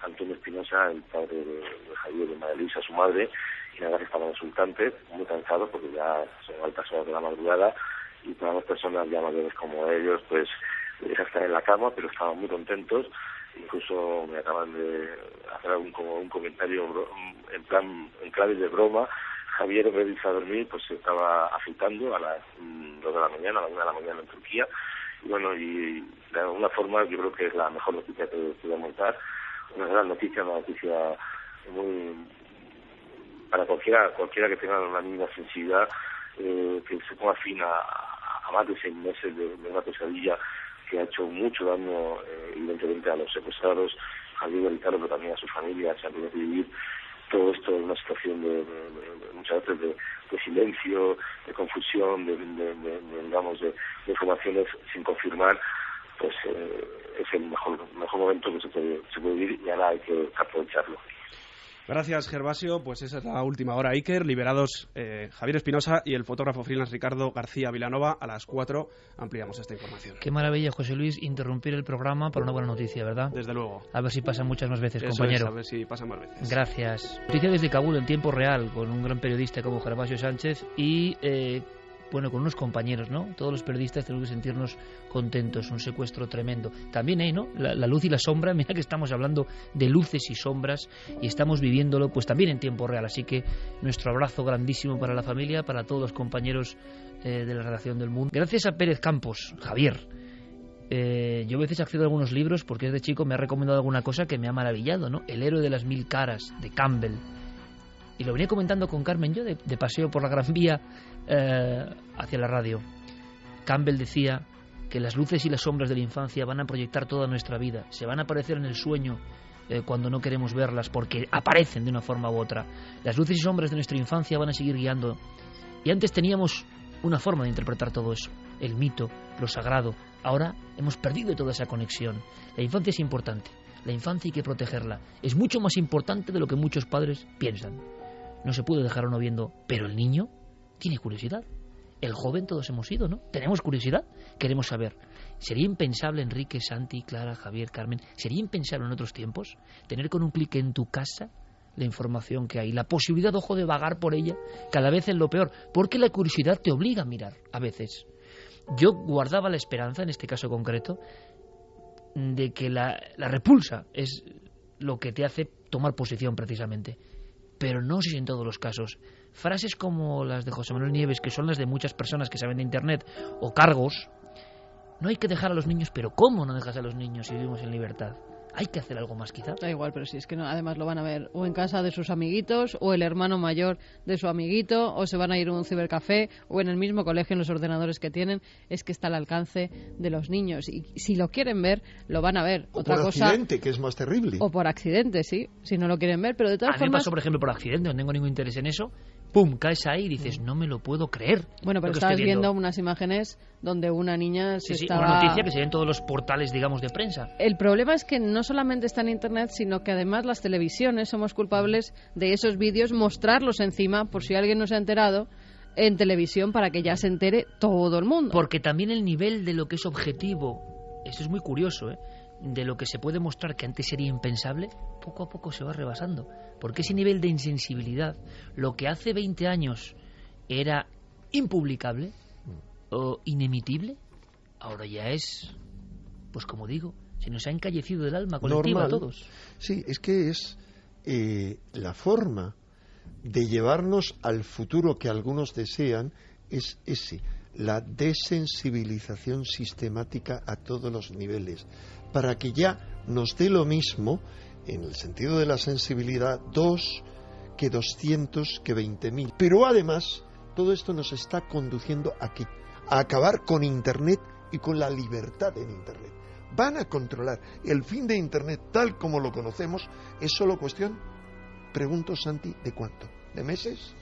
Antonio Espinosa, el padre de Javier y María Luisa, su madre, y la verdad que estaban exultantes, muy cansados porque ya son altas horas de la madrugada y para las personas ya mayores como ellos, pues les estar en la cama, pero estaban muy contentos. Incluso me acaban de hacer un comentario en clave de broma. Javier, en vez de irse a dormir, pues se estaba afeitando a las 2 de la mañana, a las 1 de la mañana en Turquía. Y bueno, y de alguna forma yo creo que es la mejor noticia que podemos dar. Una gran noticia, una noticia muy... para cualquiera que tenga una mínima sensibilidad, que se ponga fin a más de 6 meses de una pesadilla que ha hecho mucho daño, evidentemente, a los secuestrados, a Javier y Ricardo, pero también a sus familias, se han tenido que vivir todo esto en una situación de muchas veces de silencio, de confusión, de informaciones sin confirmar. Pues es el mejor momento que se puede vivir y ahora hay que aprovecharlo. Gracias, Gervasio. Pues esa es la última hora, Iker. Liberados Javier Espinosa y el fotógrafo freelance Ricardo García Vilanova. A las 4 ampliamos esta información. Qué maravilla, José Luis, interrumpir el programa para una buena noticia, ¿verdad? Desde luego. A ver si pasa muchas más veces, Eso compañero. Es, a ver si pasa más veces. Gracias. Noticia desde Kabul en tiempo real, con un gran periodista como Gervasio Sánchez y... con unos compañeros, ¿no? Todos los periodistas tenemos que sentirnos contentos, un secuestro tremendo. También hay, ¿no? La luz y la sombra, mira que estamos hablando de luces y sombras y estamos viviéndolo pues también en tiempo real, así que nuestro abrazo grandísimo para la familia, para todos los compañeros de la redacción del Mundo. Gracias a Pérez Campos, Javier. Yo a veces accedo a algunos libros porque desde chico me ha recomendado alguna cosa que me ha maravillado, ¿no? El héroe de las 1000 caras, de Campbell. Y lo venía comentando con Carmen yo de paseo por la Gran Vía hacia la radio. Campbell decía que las luces y las sombras de la infancia van a proyectar toda nuestra vida, se van a aparecer en el sueño cuando no queremos verlas, porque aparecen de una forma u otra. Las luces y sombras de nuestra infancia van a seguir guiando. Y antes teníamos una forma de interpretar todo eso, el mito, lo sagrado. Ahora hemos perdido toda esa conexión. La infancia es importante, la infancia hay que protegerla. Es mucho más importante de lo que muchos padres piensan. No se puede dejar a uno viendo, pero el niño tiene curiosidad. El joven todos hemos sido, ¿no? Tenemos curiosidad, queremos saber. ¿Sería impensable, Enrique, Santi, Clara, Javier, Carmen, sería impensable en otros tiempos tener con un clic en tu casa la información que hay, la posibilidad, ojo, de vagar por ella, cada vez en lo peor? Porque la curiosidad te obliga a mirar, a veces. Yo guardaba la esperanza, en este caso concreto, de que la repulsa es lo que te hace tomar posición precisamente. Pero no sé si en todos los casos. Frases como las de José Manuel Nieves, que son las de muchas personas que saben de Internet, o cargos, no hay que dejar a los niños, pero ¿cómo no dejas a los niños si vivimos en libertad? Hay que hacer algo más, quizá. Da igual, pero si es que no, además lo van a ver o en casa de sus amiguitos, o el hermano mayor de su amiguito, o se van a ir a un cibercafé, o en el mismo colegio, en los ordenadores que tienen. Es que está al alcance de los niños. Y si lo quieren ver, lo van a ver. O por accidente, que es más terrible. O por accidente, sí, si no lo quieren ver. Pero de todas formas... A mí me pasó, por ejemplo, por accidente, no tengo ningún interés en eso. ¡Pum! Caes ahí y dices, no me lo puedo creer. Bueno, pero estabas viendo unas imágenes donde una niña se estaba... una noticia que se ve en todos los portales, digamos, de prensa. El problema es que no solamente está en Internet, sino que además las televisiones somos culpables de esos vídeos, mostrarlos encima, por si alguien no se ha enterado, en televisión, para que ya se entere todo el mundo. Porque también el nivel de lo que es objetivo, eso es muy curioso, de lo que se puede mostrar que antes sería impensable, poco a poco se va rebasando. Porque ese nivel de insensibilidad, lo que hace 20 años era impublicable o inemitible, ahora ya es, pues como digo, se nos ha encallecido del alma colectiva a todos. Sí, es que es la forma de llevarnos al futuro que algunos desean, es ese, la desensibilización sistemática a todos los niveles, para que ya nos dé lo mismo, en el sentido de la sensibilidad, 2 que 200 que 20.000. Pero además, todo esto nos está conduciendo aquí, a acabar con Internet y con la libertad en Internet. Van a controlar el fin de Internet tal como lo conocemos. Es solo cuestión, pregunto, Santi, ¿de cuánto? ¿De meses?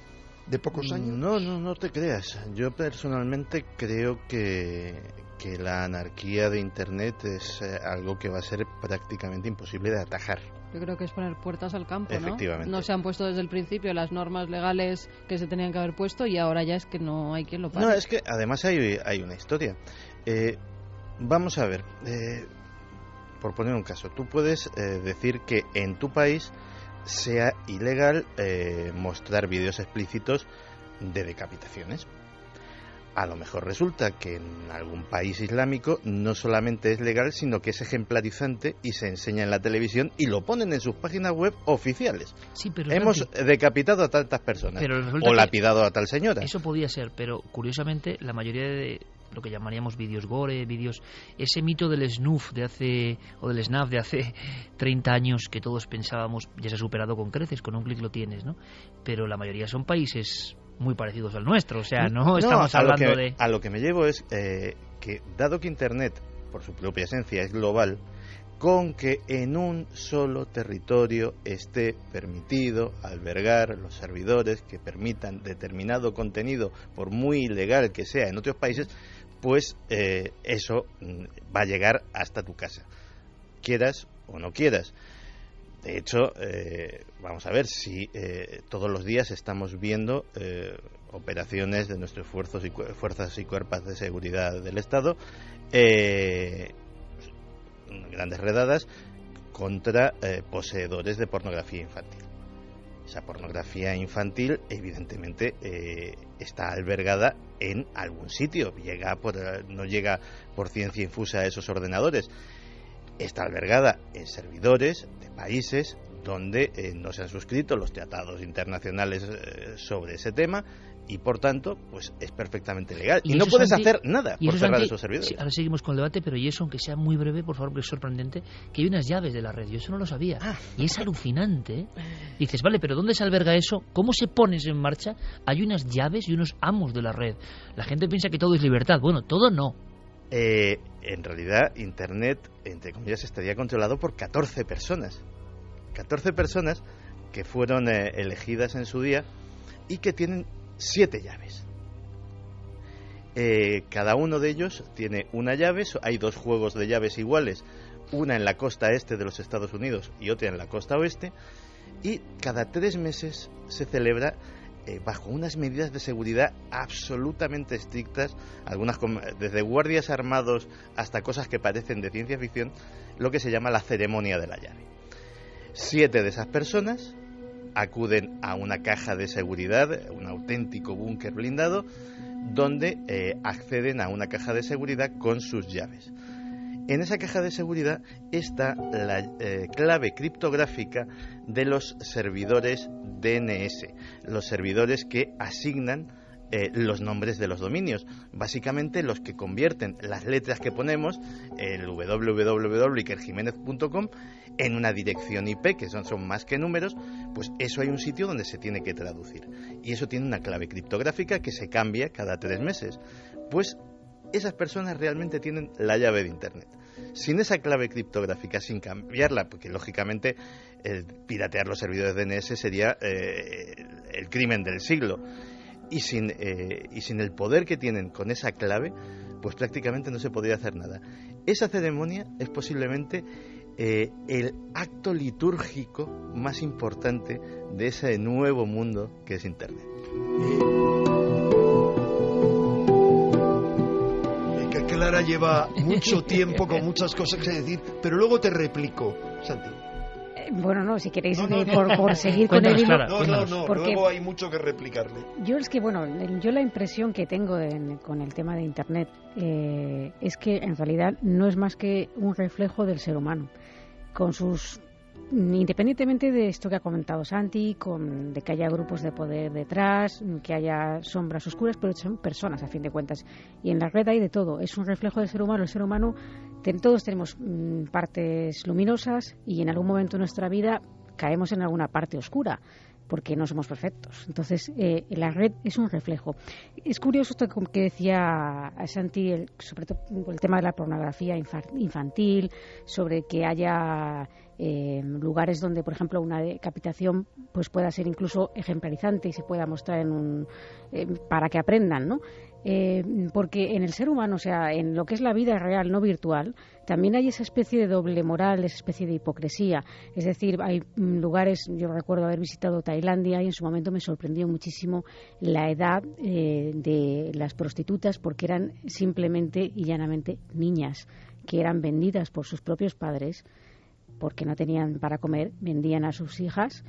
¿De pocos años? No te creas. Yo personalmente creo que la anarquía de Internet es algo que va a ser prácticamente imposible de atajar. Yo creo que es poner puertas al campo, ¿no? Efectivamente. No se han puesto desde el principio las normas legales que se tenían que haber puesto y ahora ya es que no hay quien lo pare. No, es que además hay una historia. Vamos a ver, por poner un caso, tú puedes decir que en tu país sea ilegal mostrar vídeos explícitos de decapitaciones. A lo mejor resulta que en algún país islámico no solamente es legal, sino que es ejemplarizante y se enseña en la televisión y lo ponen en sus páginas web oficiales. Sí, pero hemos decapitado a tantas personas o lapidado a tal señora. Eso podía ser, pero curiosamente la mayoría de lo que llamaríamos vídeos gore, ese mito del snuff de hace 30 años que todos pensábamos ya se ha superado con creces, con un clic lo tienes, ¿no? Pero la mayoría son países muy parecidos al nuestro, o sea, no estamos hablando de... A lo que me llevo es que, dado que Internet, por su propia esencia, es global, con que en un solo territorio esté permitido albergar los servidores que permitan determinado contenido, por muy ilegal que sea en otros países, pues eso va a llegar hasta tu casa, quieras o no quieras. De hecho, vamos a ver si todos los días estamos viendo operaciones de nuestros fuerzas y cuerpos de seguridad del Estado, grandes redadas contra poseedores de pornografía infantil. Esa pornografía infantil, evidentemente, está albergada en algún sitio. No llega por ciencia infusa a esos ordenadores. Está albergada en servidores de países donde no se han suscrito los tratados internacionales sobre ese tema y, por tanto, pues es perfectamente legal. Y no puedes hacer nada por cerrar esos servidores. Sí, ahora seguimos con el debate, pero y eso, aunque sea muy breve, por favor, que es sorprendente, que hay unas llaves de la red. Yo eso no lo sabía. Y es alucinante, ¿eh? Dices, vale, pero ¿dónde se alberga eso? ¿Cómo se pone eso en marcha? Hay unas llaves y unos amos de la red. La gente piensa que todo es libertad. Bueno, todo no. En realidad, Internet, entre comillas, estaría controlado por 14 personas. 14 personas que fueron elegidas en su día y que tienen 7 llaves. Cada uno de ellos tiene una llave. Hay 2 juegos de llaves iguales, una en la costa este de los Estados Unidos y otra en la costa oeste, y cada 3 meses se celebra bajo unas medidas de seguridad absolutamente estrictas, algunas desde guardias armados hasta cosas que parecen de ciencia ficción, lo que se llama la ceremonia de la llave. 7 de esas personas acuden a una caja de seguridad, un auténtico búnker blindado, donde acceden a una caja de seguridad con sus llaves. En esa caja de seguridad está la clave criptográfica de los servidores DNS, los servidores que asignan los nombres de los dominios, básicamente los que convierten las letras que ponemos, el www.ikerjimenez.com, en una dirección IP, que son más que números. Pues eso hay un sitio donde se tiene que traducir, y eso tiene una clave criptográfica que se cambia cada 3 meses. Pues esas personas realmente tienen la llave de Internet. Sin esa clave criptográfica, sin cambiarla, porque lógicamente piratear los servidores DNS sería el crimen del siglo, y sin el poder que tienen con esa clave, pues prácticamente no se podría hacer nada. Esa ceremonia es posiblemente el acto litúrgico más importante de ese nuevo mundo que es Internet. Clara lleva mucho tiempo con muchas cosas que decir, pero luego te replico, Santi. Bueno, no, si queréis por seguir con el hilo. No, porque luego hay mucho que replicarle. Yo la impresión que tengo con el tema de Internet es que en realidad no es más que un reflejo del ser humano, con sus, independientemente de esto que ha comentado Santi, de que haya grupos de poder detrás, que haya sombras oscuras, pero son personas a fin de cuentas, y en la red hay de todo. Es un reflejo del ser humano. El ser humano, todos tenemos partes luminosas, y en algún momento de nuestra vida caemos en alguna parte oscura, porque no somos perfectos. Entonces, la red es un reflejo. Es curioso esto que decía Santi, sobre todo el tema de la pornografía infantil, sobre que haya lugares donde, por ejemplo, una decapitación pues pueda ser incluso ejemplarizante y se pueda mostrar para que aprendan, ¿no? Porque en el ser humano, o sea, en lo que es la vida real, no virtual, también hay esa especie de doble moral, esa especie de hipocresía. Es decir, hay lugares, yo recuerdo haber visitado Tailandia y en su momento me sorprendió muchísimo la edad de las prostitutas, porque eran simplemente y llanamente niñas que eran vendidas por sus propios padres porque no tenían para comer, vendían a sus hijas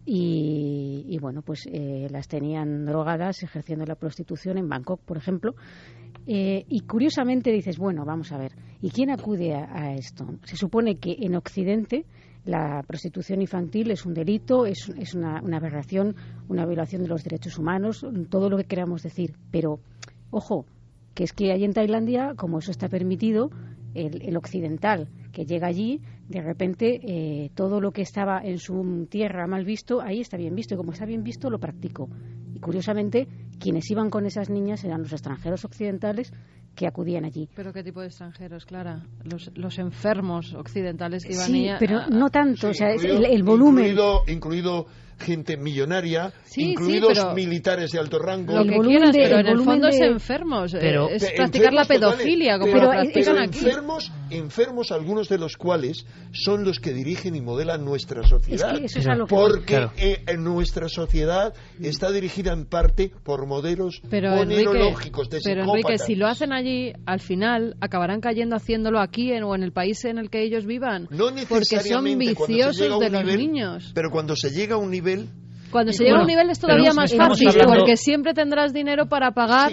y bueno, pues las tenían drogadas ejerciendo la prostitución en Bangkok, por ejemplo. Y curiosamente dices, bueno, vamos a ver, ¿y quién acude a esto? Se supone que en Occidente la prostitución infantil es un delito, es una aberración, una violación de los derechos humanos, todo lo que queramos decir. Pero, ojo, que es que ahí en Tailandia, como eso está permitido, el occidental que llega allí, de repente todo lo que estaba en su tierra mal visto, ahí está bien visto, y como está bien visto, lo practicó. Y curiosamente, quienes iban con esas niñas eran los extranjeros occidentales que acudían allí. ¿Pero qué tipo de extranjeros, Clara? Los enfermos occidentales que iban sí, pero no tanto, o sea, el volumen... Incluido gente millonaria, incluidos militares de alto rango. Lo que quieras, pero en el fondo es enfermos. Es practicar la pedofilia, como lo practican aquí. Enfermos, algunos de los cuales son los que dirigen y modelan nuestra sociedad. Es que eso es a lo que porque nuestra sociedad está dirigida en parte por modelos ponerológicos de psicópatas. Pero Enrique, si lo hacen allí, al final acabarán cayendo haciéndolo aquí o en el país en el que ellos vivan. No necesariamente, porque son viciosos de los niños. Pero cuando se llega a un nivel... Cuando se llega a un nivel es todavía más fácil, porque siempre tendrás dinero para pagar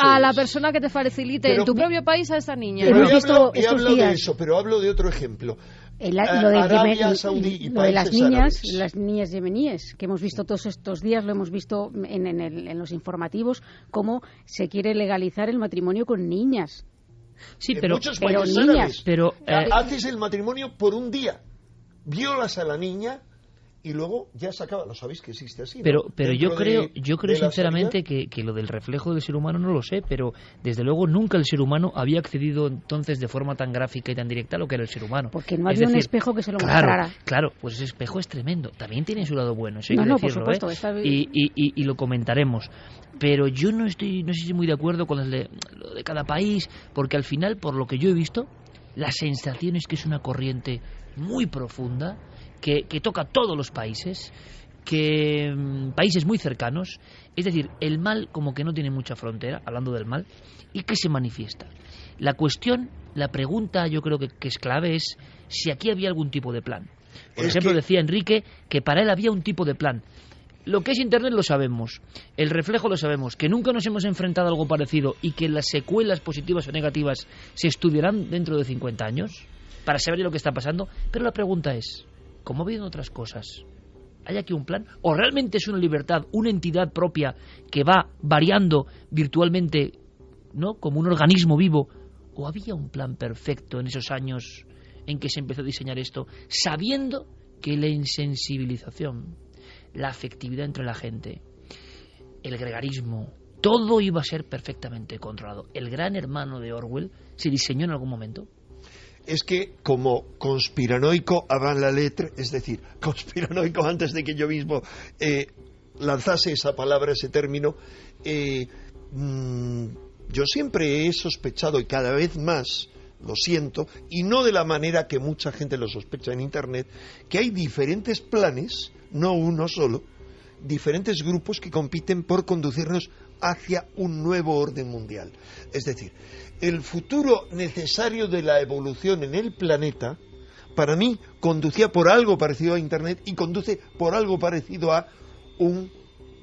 a la persona que te facilite en tu propio país a esa niña. Pero he hablado de eso, pero hablo de otro ejemplo. Arabia Saudí y lo de países las niñas yemeníes, que hemos visto todos estos días, lo hemos visto en los informativos, cómo se quiere legalizar el matrimonio con niñas. Sí, pero niñas. Haces el matrimonio por un día, violas a la niña y luego ya se acaba. Lo sabéis que existe así, ¿no? Pero yo creo sinceramente que lo del reflejo del ser humano no lo sé, pero desde luego nunca el ser humano había accedido entonces de forma tan gráfica y tan directa a lo que era el ser humano. Porque no había un espejo que se lo mostrara. Claro, pues ese espejo es tremendo. También tiene su lado bueno, eso hay que decirlo, por supuesto, y lo comentaremos. Pero yo no sé si estoy muy de acuerdo con lo de cada país, porque al final, por lo que yo he visto, la sensación es que es una corriente muy profunda, que toca todos los países, países muy cercanos. Es decir, el mal como que no tiene mucha frontera, hablando del mal, y que se manifiesta. La pregunta yo creo que es clave es si aquí había algún tipo de plan. Por ejemplo, decía Enrique que para él había un tipo de plan. Lo que es Internet lo sabemos, el reflejo lo sabemos, que nunca nos hemos enfrentado a algo parecido y que las secuelas positivas o negativas se estudiarán dentro de 50 años para saber lo que está pasando. Pero la pregunta es, ¿cómo ha habido otras cosas? ¿Hay aquí un plan? ¿O realmente es una libertad, una entidad propia que va variando virtualmente, ¿no?, como un organismo vivo? ¿O había un plan perfecto en esos años en que se empezó a diseñar esto, sabiendo que la insensibilización, la afectividad entre la gente, el gregarismo, todo iba a ser perfectamente controlado? ¿El Gran Hermano de Orwell se diseñó en algún momento? Es que como conspiranoico avant la lettre, es decir, conspiranoico antes de que yo mismo lanzase esa palabra, ese término, yo siempre he sospechado, y cada vez más lo siento, y no de la manera que mucha gente lo sospecha en Internet, que hay diferentes planes, no uno solo, diferentes grupos que compiten por conducirnos hacia un nuevo orden mundial. Es decir, el futuro necesario de la evolución en el planeta, para mí, conducía por algo parecido a Internet y conduce por algo parecido a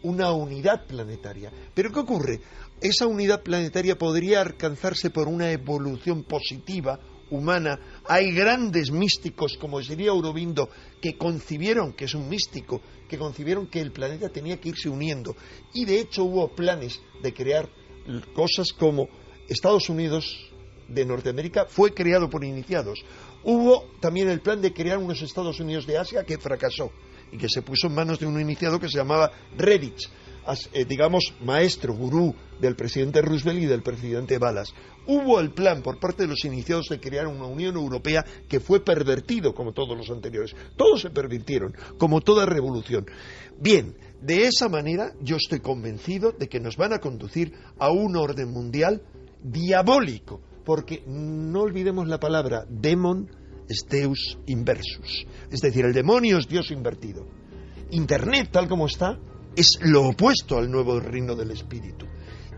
una unidad planetaria. ¿Pero qué ocurre? Esa unidad planetaria podría alcanzarse por una evolución positiva, humana. Hay grandes místicos, como sería Aurobindo, que concibieron, que es un místico, que concibieron que el planeta tenía que irse uniendo. Y de hecho hubo planes de crear cosas como Estados Unidos de Norteamérica fue creado por iniciados. Hubo también el plan de crear unos Estados Unidos de Asia que fracasó y que se puso en manos de un iniciado que se llamaba Redditch, digamos maestro, gurú del presidente Roosevelt y del presidente Wallace. Hubo el plan por parte de los iniciados de crear una Unión Europea que fue pervertido como todos los anteriores. Todos se pervirtieron, como toda revolución. Bien, de esa manera yo estoy convencido de que nos van a conducir a un orden mundial diabólico, porque no olvidemos la palabra demon es Deus inversus, es decir, el demonio es Dios invertido. Internet, tal como está, es lo opuesto al nuevo reino del espíritu.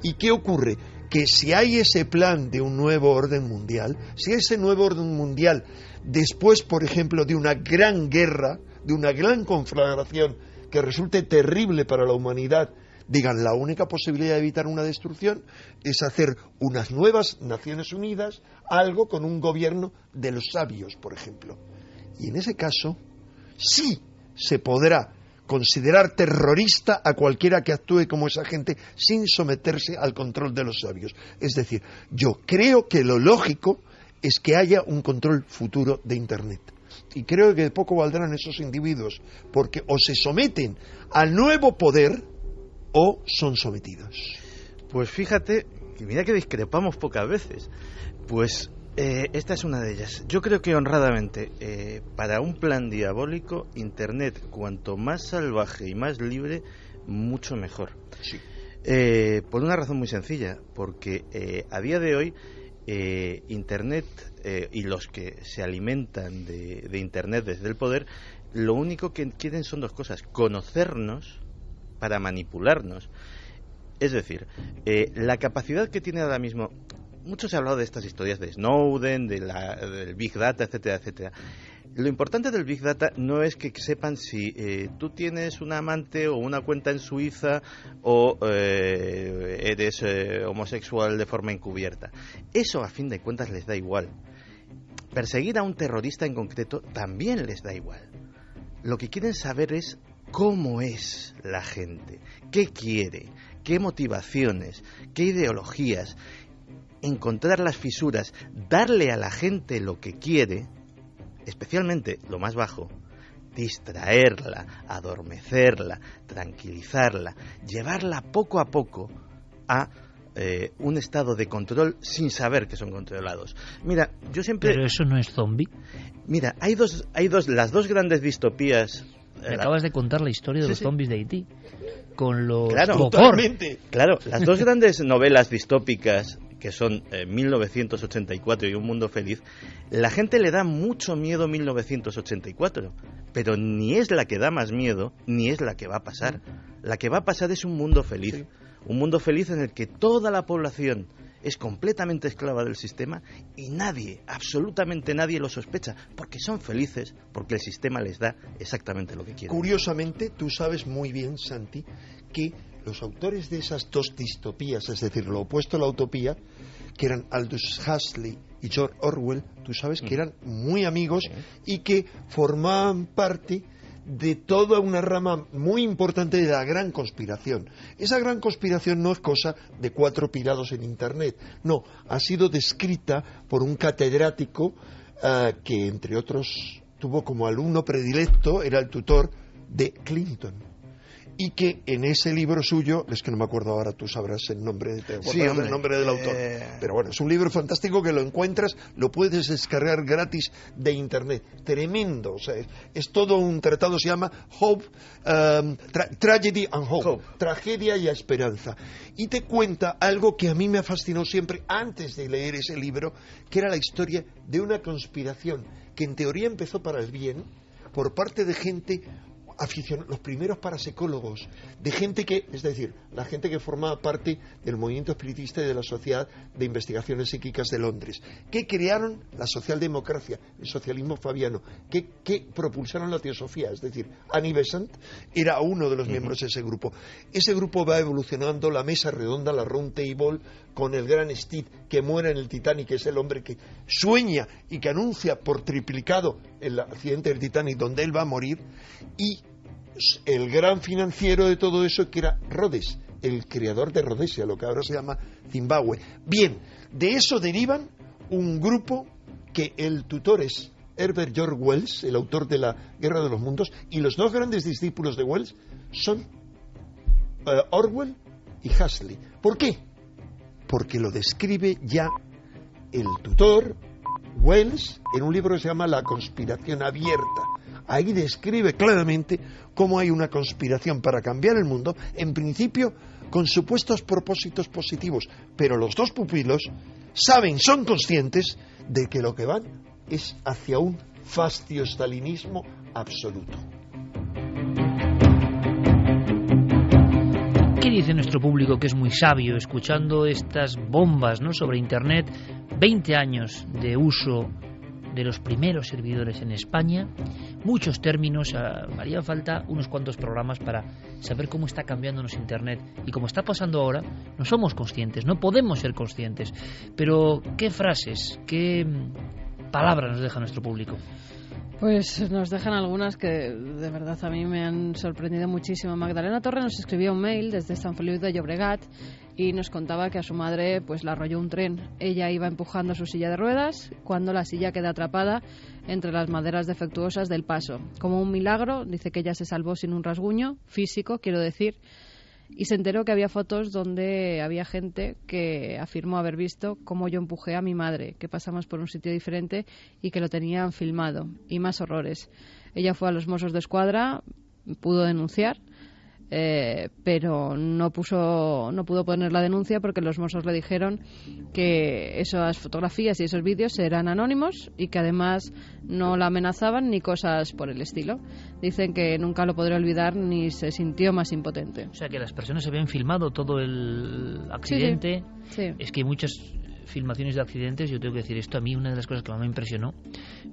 ¿Y qué ocurre? Que si hay ese plan de un nuevo orden mundial, si ese nuevo orden mundial, después, por ejemplo, de una gran guerra, de una gran conflagración que resulte terrible para la humanidad, digan, la única posibilidad de evitar una destrucción es hacer unas nuevas Naciones Unidas, algo con un gobierno de los sabios, por ejemplo. Y en ese caso, sí se podrá considerar terrorista a cualquiera que actúe como esa gente sin someterse al control de los sabios. Es decir, yo creo que lo lógico es que haya un control futuro de Internet. Y creo que de poco valdrán esos individuos, porque o se someten al nuevo poder o son sometidos. Pues fíjate, y mira que discrepamos pocas veces, pues esta es una de ellas. Yo creo que honradamente, para un plan diabólico, Internet, cuanto más salvaje y más libre, mucho mejor. Sí. Por una razón muy sencilla, porque a día de hoy Internet y los que se alimentan de Internet desde el poder, lo único que quieren son dos cosas: conocernos para manipularnos. Es decir, la capacidad que tiene ahora mismo, mucho se ha hablado de estas historias de Snowden, del Big Data, etcétera, etcétera. Lo importante del Big Data no es que sepan si tú tienes un amante o una cuenta en Suiza o eres homosexual de forma encubierta. Eso, a fin de cuentas, les da igual. Perseguir a un terrorista en concreto también les da igual. Lo que quieren saber es cómo es la gente, qué quiere, qué motivaciones, qué ideologías, encontrar las fisuras, darle a la gente lo que quiere, especialmente lo más bajo, distraerla, adormecerla, tranquilizarla, llevarla poco a poco a un estado de control sin saber que son controlados. Mira, yo siempre... Pero eso no es zombie. Mira, las dos grandes distopías. Me acabas de contar la historia de los zombies de Haití. Con los... Claro, las dos grandes novelas distópicas, que son 1984 y Un Mundo Feliz, la gente le da mucho miedo 1984, pero ni es la que da más miedo, ni es la que va a pasar. La que va a pasar es Un Mundo Feliz. Sí. Un mundo feliz en el que toda la población es completamente esclava del sistema y nadie, absolutamente nadie lo sospecha, porque son felices, porque el sistema les da exactamente lo que quieren. Curiosamente, tú sabes muy bien, Santi, que los autores de esas dos distopías, es decir, lo opuesto a la utopía, que eran Aldous Huxley y George Orwell, tú sabes que eran muy amigos y que formaban parte de toda una rama muy importante de la gran conspiración. Esa gran conspiración no es cosa de 4 pirados en Internet, no, ha sido descrita por un catedrático que, entre otros, tuvo como alumno predilecto, era el tutor de Clinton. Y que en ese libro suyo, es que no me acuerdo ahora, tú sabrás el nombre, el nombre del autor, pero bueno, es un libro fantástico que lo encuentras, lo puedes descargar gratis de Internet, tremendo, o sea, es todo un tratado, se llama Hope, Tragedy and Hope, tragedia y esperanza, y te cuenta algo que a mí me ha fascinado siempre antes de leer ese libro, que era la historia de una conspiración que en teoría empezó para el bien, por parte de gente los primeros parapsicólogos, de gente que, es decir, la gente que formaba parte del movimiento espiritista y de la Sociedad de Investigaciones Psíquicas de Londres, que crearon la socialdemocracia, el socialismo fabiano, que propulsaron la teosofía, es decir, Annie Besant era uno de los miembros de ese grupo. Ese grupo va evolucionando, la mesa redonda, la round table, con el gran Steve que muere en el Titanic, que es el hombre que sueña y que anuncia por triplicado el accidente del Titanic donde él va a morir, y el gran financiero de todo eso, que era Rhodes, el creador de Rhodesia, lo que ahora se llama Zimbabue. Bien, de eso derivan un grupo que el tutor es Herbert George Wells, el autor de La Guerra de los Mundos, y los dos grandes discípulos de Wells son Orwell y Huxley. ¿Por qué? Porque lo describe ya el tutor Wells en un libro que se llama La conspiración abierta. Ahí describe claramente cómo hay una conspiración para cambiar el mundo, en principio con supuestos propósitos positivos, pero los dos pupilos son conscientes de que lo que van es hacia un fascio-stalinismo absoluto. ¿Qué dice nuestro público, que es muy sabio, escuchando estas bombas, ¿no?, sobre Internet? 20 años de uso de los primeros servidores en España, muchos términos, haría falta unos cuantos programas para saber cómo está cambiándonos Internet, y como está pasando ahora, no somos conscientes, no podemos ser conscientes, pero ¿qué frases, qué palabras nos deja nuestro público? Pues nos dejan algunas que de verdad a mí me han sorprendido muchísimo. Magdalena Torre nos escribió un mail desde San Feliu de Llobregat y nos contaba que a su madre pues la arrolló un tren. Ella iba empujando su silla de ruedas cuando la silla quedó atrapada entre las maderas defectuosas del paso. Como un milagro, dice que ella se salvó sin un rasguño físico, quiero decir, y se enteró que había fotos donde había gente que afirmó haber visto cómo yo empujé a mi madre, que pasamos por un sitio diferente y que lo tenían filmado, y más horrores. Ella fue a los Mossos de Escuadra, pudo denunciar, pero no pudo poner la denuncia porque los Mossos le dijeron que esas fotografías y esos vídeos eran anónimos y que además no la amenazaban ni cosas por el estilo. Dicen que nunca lo podrá olvidar ni se sintió más impotente. O sea, que las personas habían filmado todo el accidente. Sí. Es que hay muchas filmaciones de accidentes, yo tengo que decir esto, a mí una de las cosas que más me impresionó,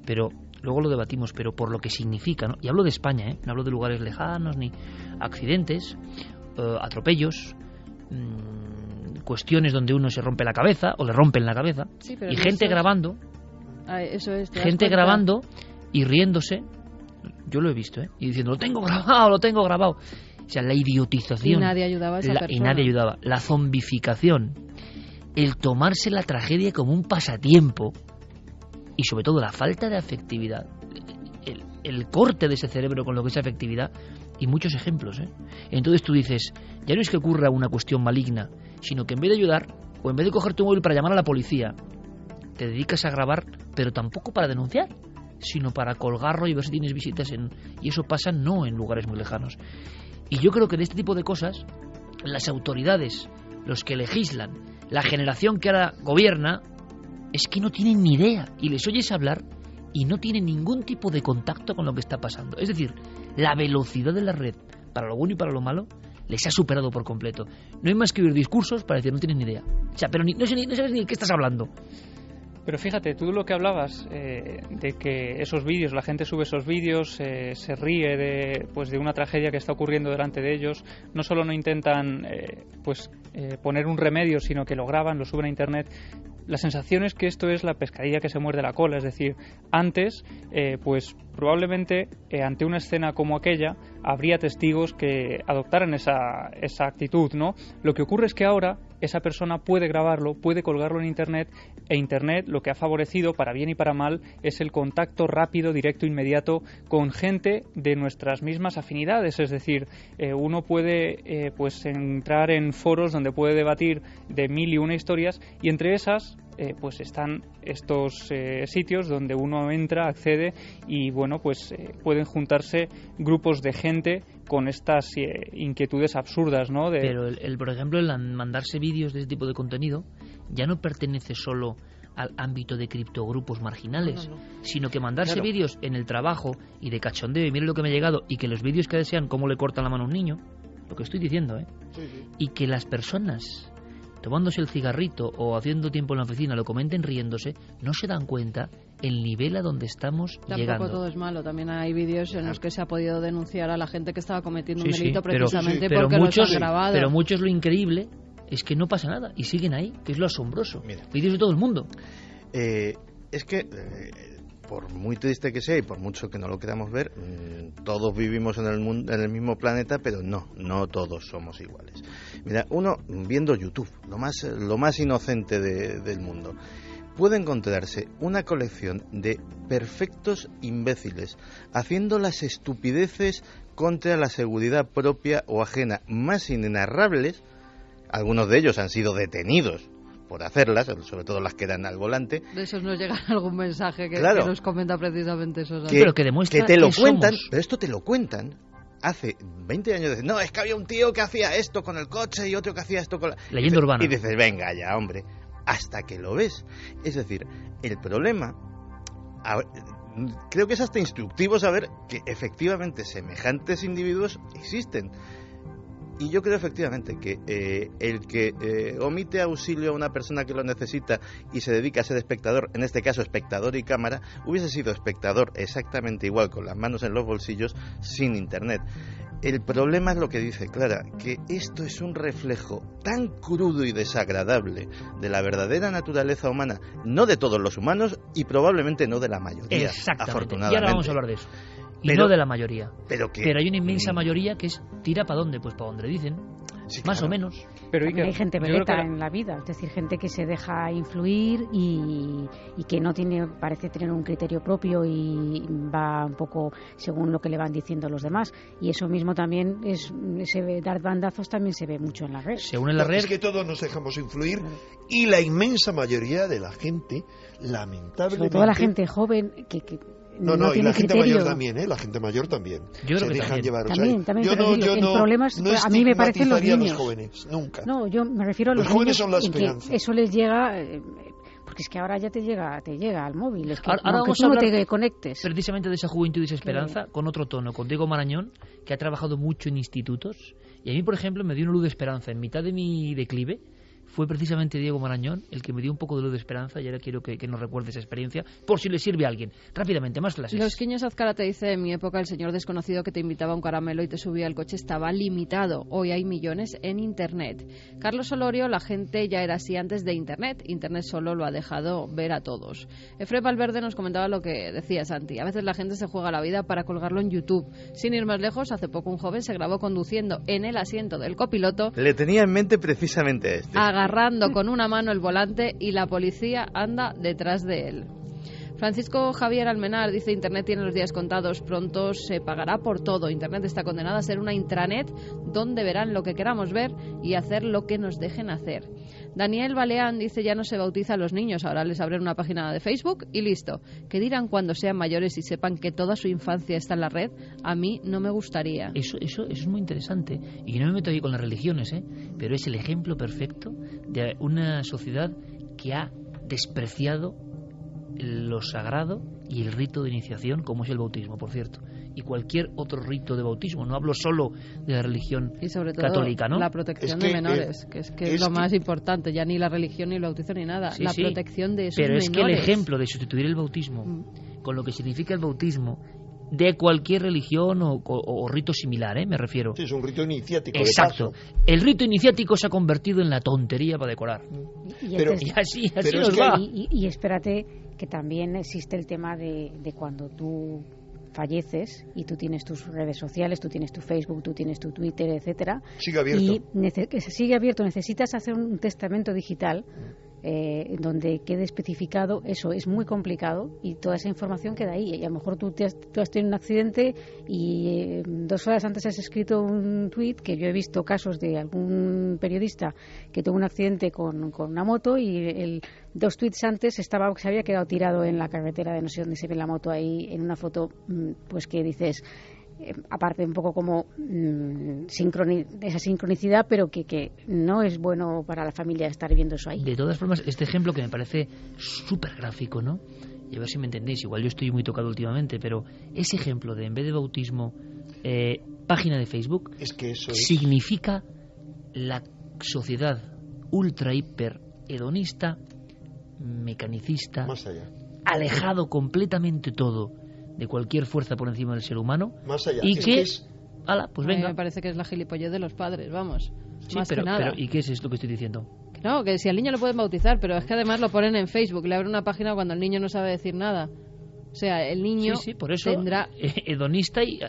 pero luego lo debatimos, pero por lo que significa, ¿no? Y hablo de España, no hablo de lugares lejanos, ni accidentes, atropellos, cuestiones donde uno se rompe la cabeza o le rompen la cabeza, y gente grabando, gente grabando y riéndose. Yo lo he visto, y diciendo, lo tengo grabado. O sea, la idiotización. Y nadie ayudaba a esa persona. Y nadie ayudaba. La zombificación. El tomarse la tragedia como un pasatiempo. Y sobre todo la falta de afectividad. el corte de ese cerebro con lo que es afectividad, y muchos ejemplos, ¿eh? Entonces tú dices, ya no es que ocurra una cuestión maligna, sino que en vez de ayudar, o en vez de coger tu móvil para llamar a la policía, te dedicas a grabar, pero tampoco para denunciar, sino para colgarlo y ver si tienes visitas y eso pasa no en lugares muy lejanos. Y yo creo que de este tipo de cosas, las autoridades, los que legislan, la generación que ahora gobierna, es que no tienen ni idea, y les oyes hablar y no tienen ningún tipo de contacto con lo que está pasando. Es decir, la velocidad de la red, para lo bueno y para lo malo, les ha superado por completo. No hay más que oír discursos para decir, no tienen ni idea. O sea, pero no sabes ni de qué estás hablando. Pero fíjate, tú lo que hablabas de que esos vídeos, la gente sube esos vídeos, se ríe de una tragedia que está ocurriendo delante de ellos. No solo no intentan poner un remedio, sino que lo graban, lo suben a internet. La sensación es que esto es la pescadilla que se muerde la cola. Es decir, antes, probablemente ante una escena como aquella habría testigos que adoptaran esa actitud, ¿no? Lo que ocurre es que ahora esa persona puede grabarlo, puede colgarlo en internet, e internet lo que ha favorecido, para bien y para mal, es el contacto rápido, directo, inmediato con gente de nuestras mismas afinidades. Es decir, uno puede entrar en foros donde puede debatir de 1000 y una historias, y entre esas están estos sitios donde uno entra, accede y pueden juntarse grupos de gente con estas inquietudes absurdas, ¿no? Pero por ejemplo, el mandarse vídeos de ese tipo de contenido ya no pertenece solo al ámbito de criptogrupos marginales, sino que mandarse vídeos en el trabajo y de cachondeo, y mire lo que me ha llegado, y que los vídeos que desean cómo le cortan la mano a un niño, lo que estoy diciendo, y que las personas tomándose el cigarrito o haciendo tiempo en la oficina lo comenten riéndose, no se dan cuenta el nivel a donde estamos llegando. Tampoco todo es malo, también hay vídeos en los que se ha podido denunciar a la gente que estaba cometiendo un delito precisamente porque los han grabado. Pero muchos, lo increíble es que no pasa nada y siguen ahí, que es lo asombroso. Vídeos de todo el mundo. Es que por muy triste que sea y por mucho que no lo queramos ver, todos vivimos en el mismo planeta, pero no todos somos iguales. Mira, uno viendo YouTube, lo más inocente del mundo, puede encontrarse una colección de perfectos imbéciles haciendo las estupideces contra la seguridad propia o ajena más inenarrables. Algunos de ellos han sido detenidos por hacerlas, sobre todo las que dan al volante. De esos nos llega algún mensaje que nos comenta precisamente eso. Pero que demuestra que te lo cuentan, pero esto te lo cuentan hace 20 años. No, es que había un tío que hacía esto con el coche y otro que hacía esto con la... Leyenda urbana. Y dices, venga ya, hombre, hasta que lo ves. Es decir, el problema... creo que es hasta instructivo saber que efectivamente semejantes individuos existen. Y yo creo efectivamente que el que omite auxilio a una persona que lo necesita y se dedica a ser espectador, en este caso espectador y cámara, hubiese sido espectador exactamente igual, con las manos en los bolsillos, sin internet. El problema es lo que dice Clara, que esto es un reflejo tan crudo y desagradable de la verdadera naturaleza humana, no de todos los humanos y probablemente no de la mayoría. Exactamente. Afortunadamente. Y ahora vamos a hablar de eso. Y no de la mayoría. Pero hay una inmensa mayoría que es tira para dónde, pues para donde dicen, más o menos. Pero hay gente veleta en la vida, es decir, gente que se deja influir y que no parece tener un criterio propio y va un poco según lo que le van diciendo los demás. Y eso mismo también dar bandazos también se ve mucho en la red. Según en la red, es que todos nos dejamos influir y la inmensa mayoría de la gente, lamentablemente, sobre todo la gente joven que no, y la gente mayor también, la gente mayor también. Yo creo se dejan llevar. También, el problema es, a mí me parecen los niños. A los jóvenes, nunca. No, yo me refiero a los jóvenes niños, son la esperanza. Que eso les llega, porque es que ahora ya te llega al móvil. Es que ahora vamos tú a hablar no te conectes. Precisamente de esa juventud y esa esperanza, con otro tono, con Diego Marañón, que ha trabajado mucho en institutos. Y a mí, por ejemplo, me dio una luz de esperanza. En mitad de mi declive, fue precisamente Diego Marañón el que me dio un poco de luz de esperanza, y ahora quiero que nos recuerde esa experiencia, por si le sirve a alguien. Rápidamente, más clases. Los Quiños Azcara te dice, en mi época el señor desconocido que te invitaba a un caramelo y te subía al coche estaba limitado. Hoy hay millones en Internet. Carlos Solorio, la gente ya era así antes de Internet. Internet solo lo ha dejado ver a todos. Efraín Valverde nos comentaba lo que decía Santi. A veces la gente se juega la vida para colgarlo en YouTube. Sin ir más lejos, hace poco un joven se grabó conduciendo en el asiento del copiloto. Le tenía en mente precisamente este. Agarrando con una mano el volante y la policía anda detrás de él. Francisco Javier Almenar dice: Internet tiene los días contados, pronto se pagará por todo. Internet está condenada a ser una intranet donde verán lo que queramos ver y hacer lo que nos dejen hacer. Daniel Baleán dice: ya no se bautiza a los niños, ahora les abren una página de Facebook y listo. ¿Qué dirán cuando sean mayores y sepan que toda su infancia está en la red? A mí no me gustaría. Eso es muy interesante. Y no me meto aquí con las religiones, pero es el ejemplo perfecto de una sociedad que ha despreciado lo sagrado y el rito de iniciación, como es el bautismo, por cierto, y cualquier otro rito de bautismo. No hablo solo de la religión y sobre todo católica, ¿no? La protección de menores, que es lo más importante, ya ni la religión ni el bautizo ni nada, la protección de esos menores. Pero es que el ejemplo de sustituir el bautismo con lo que significa el bautismo de cualquier religión o rito similar, me refiero. Sí, es un rito iniciático. Exacto. De paso. El rito iniciático se ha convertido en la tontería para decorar. Y así nos va. Y espérate, que también existe el tema de cuando tú falleces y tú tienes tus redes sociales, tú tienes tu Facebook, tú tienes tu Twitter, etcétera. Sigue abierto. Y sigue abierto. Necesitas hacer un testamento digital donde quede especificado eso. Es muy complicado y toda esa información queda ahí. Y a lo mejor tú has tenido un accidente y 2 horas antes has escrito un tuit, que yo he visto casos de algún periodista que tuvo un accidente con una moto y 2 tuits antes se había quedado tirado en la carretera de no sé dónde se ve la moto ahí en una foto, pues que dices, aparte un poco como esa sincronicidad, pero que no es bueno para la familia estar viendo eso ahí. De todas formas, este ejemplo que me parece súper gráfico, ¿no? Y a ver si me entendéis, igual yo estoy muy tocado últimamente, pero ese ejemplo de, en vez de bautismo, página de Facebook, es que eso significa la sociedad ultra hiper hedonista, mecanicista, más allá, alejado completamente todo de cualquier fuerza por encima del ser humano, más allá. Y pues venga. Me parece que es la gilipollez de los padres, vamos. Sí, más pero, que nada. pero ¿y qué es esto que estoy diciendo? Que no, que si al niño lo pueden bautizar, pero es que además lo ponen en Facebook, le abren una página cuando el niño no sabe decir nada. O sea, el niño por eso, tendrá... hedonista y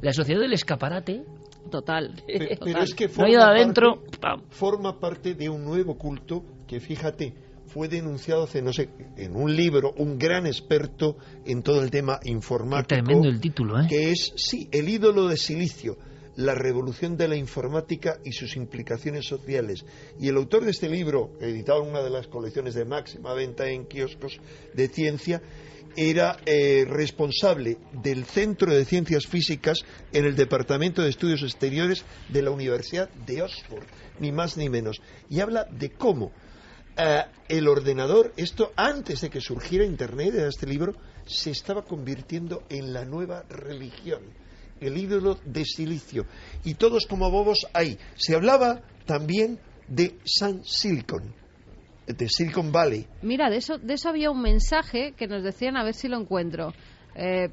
la sociedad del escaparate. Total. Pero es que forma parte de un nuevo culto que, fíjate, fue denunciado hace, no sé, en un libro, un gran experto en todo el tema informático. Qué tremendo el título, Que es, el ídolo de silicio, la revolución de la informática y sus implicaciones sociales. Y el autor de este libro, editado en una de las colecciones de máxima venta en kioscos de ciencia, era responsable del Centro de Ciencias Físicas en el Departamento de Estudios Exteriores de la Universidad de Oxford, ni más ni menos. Y habla de cómo el ordenador, esto antes de que surgiera Internet, en este libro, se estaba convirtiendo en la nueva religión, el ídolo de silicio. Y todos como bobos ahí. Se hablaba también de San Silicon, de Silicon Valley. Mira, de eso había un mensaje que nos decían, a ver si lo encuentro.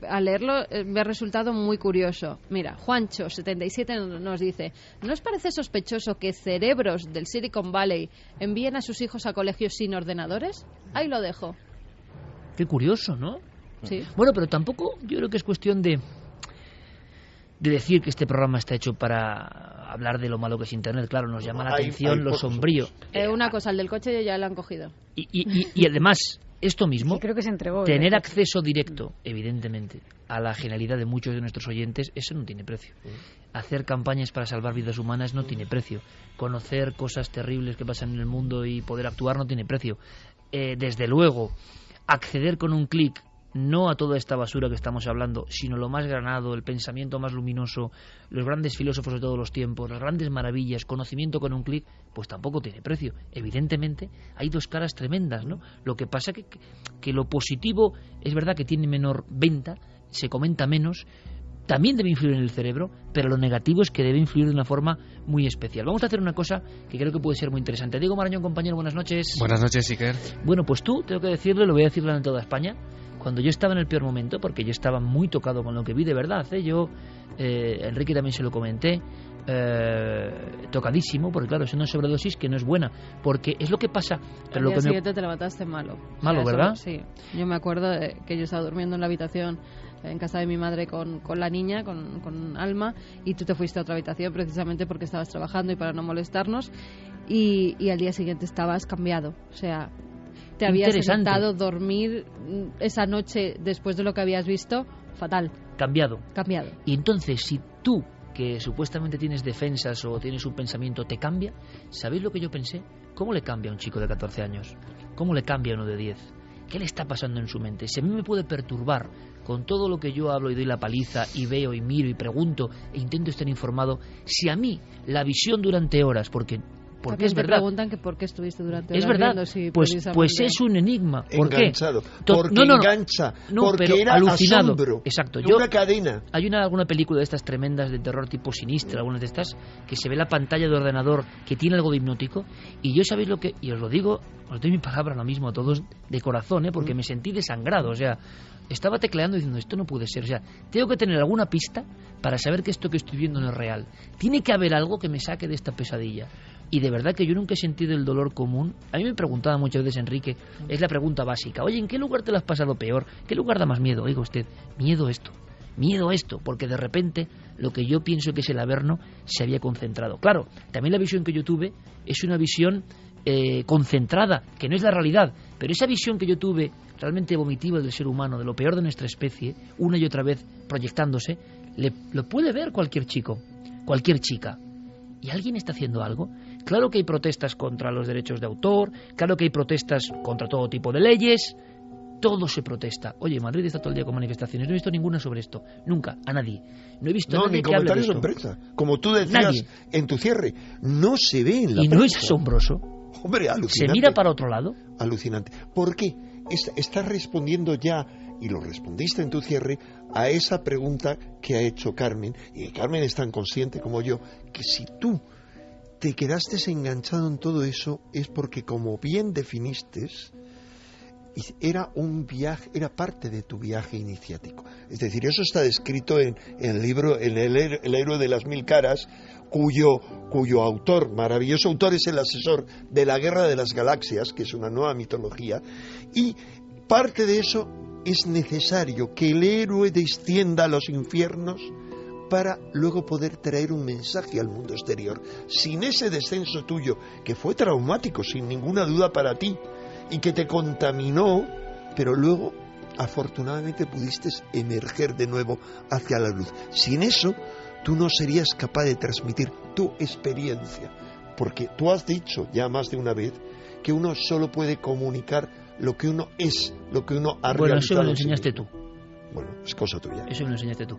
Al leerlo me ha resultado muy curioso. Mira, Juancho77 nos dice: ¿no os parece sospechoso que cerebros del Silicon Valley envíen a sus hijos a colegios sin ordenadores? Ahí lo dejo. Qué curioso, ¿no? Sí. Bueno, pero tampoco yo creo que es cuestión de decir que este programa está hecho para hablar de lo malo que es Internet. Claro, nos llama la atención lo sombrío. Una cosa, el del coche ya lo han cogido. Y además, esto mismo, sí, creo que se entregó, tener acceso directo, evidentemente, a la genialidad de muchos de nuestros oyentes, eso no tiene precio. Hacer campañas para salvar vidas humanas no tiene precio. Conocer cosas terribles que pasan en el mundo y poder actuar no tiene precio. Desde luego, acceder con un clic no a toda esta basura que estamos hablando, sino lo más granado, el pensamiento más luminoso, los grandes filósofos de todos los tiempos, las grandes maravillas, conocimiento con un clic, pues tampoco tiene precio. Evidentemente hay dos caras tremendas, ¿no? Lo que pasa que lo positivo es verdad que tiene menor venta, se comenta menos, también debe influir en el cerebro, pero lo negativo es que debe influir de una forma muy especial. Vamos a hacer una cosa que creo que puede ser muy interesante. Diego Marañón, compañero, buenas noches. Buenas noches, Iker. Bueno, pues tú, tengo que decirlo, lo voy a decirlo en toda España. Cuando yo estaba en el peor momento, porque yo estaba muy tocado con lo que vi de verdad, yo, Enrique también se lo comenté, tocadísimo, porque claro, es una sobredosis que no es buena, porque es lo que pasa. Pero al lo día que siguiente te levantaste malo. Malo, ¿verdad? Sí, yo me acuerdo de que yo estaba durmiendo en la habitación en casa de mi madre con la niña, con Alma, y tú te fuiste a otra habitación precisamente porque estabas trabajando y para no molestarnos, y al día siguiente estabas cambiado, o sea... te habías interesante. intentado dormir esa noche después de lo que habías visto, fatal. Cambiado. Cambiado. Y entonces, si tú, que supuestamente tienes defensas o tienes un pensamiento, te cambia, ¿sabéis lo que yo pensé? ¿Cómo le cambia a un chico de 14 años? ¿Cómo le cambia a uno de 10? ¿Qué le está pasando en su mente? Si a mí me puede perturbar con todo lo que yo hablo y doy la paliza y veo y miro y pregunto e intento estar informado, si a mí la visión durante horas, porque También es te verdad, preguntan que por qué estuviste durante es horas verdad, viendo si pues precisamente- es un enigma. ¿Por Enganchado. qué? Porque engancha, porque pero era alucinado. asombro, Exacto. una cadena. Hay alguna película de estas tremendas de terror tipo Sinistra, algunas de estas, que se ve la pantalla de ordenador que tiene algo de hipnótico, y yo sabéis lo que, y os lo digo, os doy mi palabra lo mismo a todos de corazón, porque me sentí desangrado, o sea, estaba tecleando diciendo, esto no puede ser, o sea, tengo que tener alguna pista para saber que esto que estoy viendo no es real. Tiene que haber algo que me saque de esta pesadilla. Y de verdad que yo nunca he sentido el dolor común. A mí me preguntaba muchas veces Enrique, es la pregunta básica, oye, ¿en qué lugar te lo has pasado peor? ¿Qué lugar da más miedo? Oiga usted, miedo esto, porque de repente lo que yo pienso que es el Averno se había concentrado. Claro, también la visión que yo tuve es una visión concentrada, que no es la realidad, pero esa visión que yo tuve realmente vomitiva del ser humano, de lo peor de nuestra especie, una y otra vez proyectándose, lo puede ver cualquier chico, cualquier chica. ¿Y alguien está haciendo algo? Claro que hay protestas contra los derechos de autor, claro que hay protestas contra todo tipo de leyes, todo se protesta. Oye, Madrid está todo el día con manifestaciones, no he visto ninguna sobre esto, nunca, a nadie. No he visto a nadie ni que hable de comentarios esto. en prensa. Como tú decías Nadie. en tu cierre, no se ve en la ¿Y prensa. no es asombroso? Hombre, alucinante. ¿Se mira para otro lado? Alucinante. ¿Por qué? Estás respondiendo ya, y lo respondiste en tu cierre, a esa pregunta que ha hecho Carmen, y Carmen es tan consciente como yo, que si tú te quedaste enganchado en todo eso es porque, como bien definiste, era un viaje, era parte de tu viaje iniciático. Es decir, eso está descrito en el libro, en el héroe de las 1000 caras, cuyo autor, maravilloso autor, es el asesor de la Guerra de las Galaxias, que es una nueva mitología, y parte de eso es necesario que el héroe descienda a los infiernos para luego poder traer un mensaje al mundo exterior. Sin ese descenso tuyo, que fue traumático, sin ninguna duda para ti, y que te contaminó, pero luego, afortunadamente, pudiste emerger de nuevo hacia la luz. Sin eso, tú no serías capaz de transmitir tu experiencia, porque tú has dicho ya más de una vez que uno solo puede comunicar lo que uno es, lo que uno ha realizado. Bueno, eso me lo enseñaste tú. Bueno, es cosa tuya. Eso me lo enseñaste tú.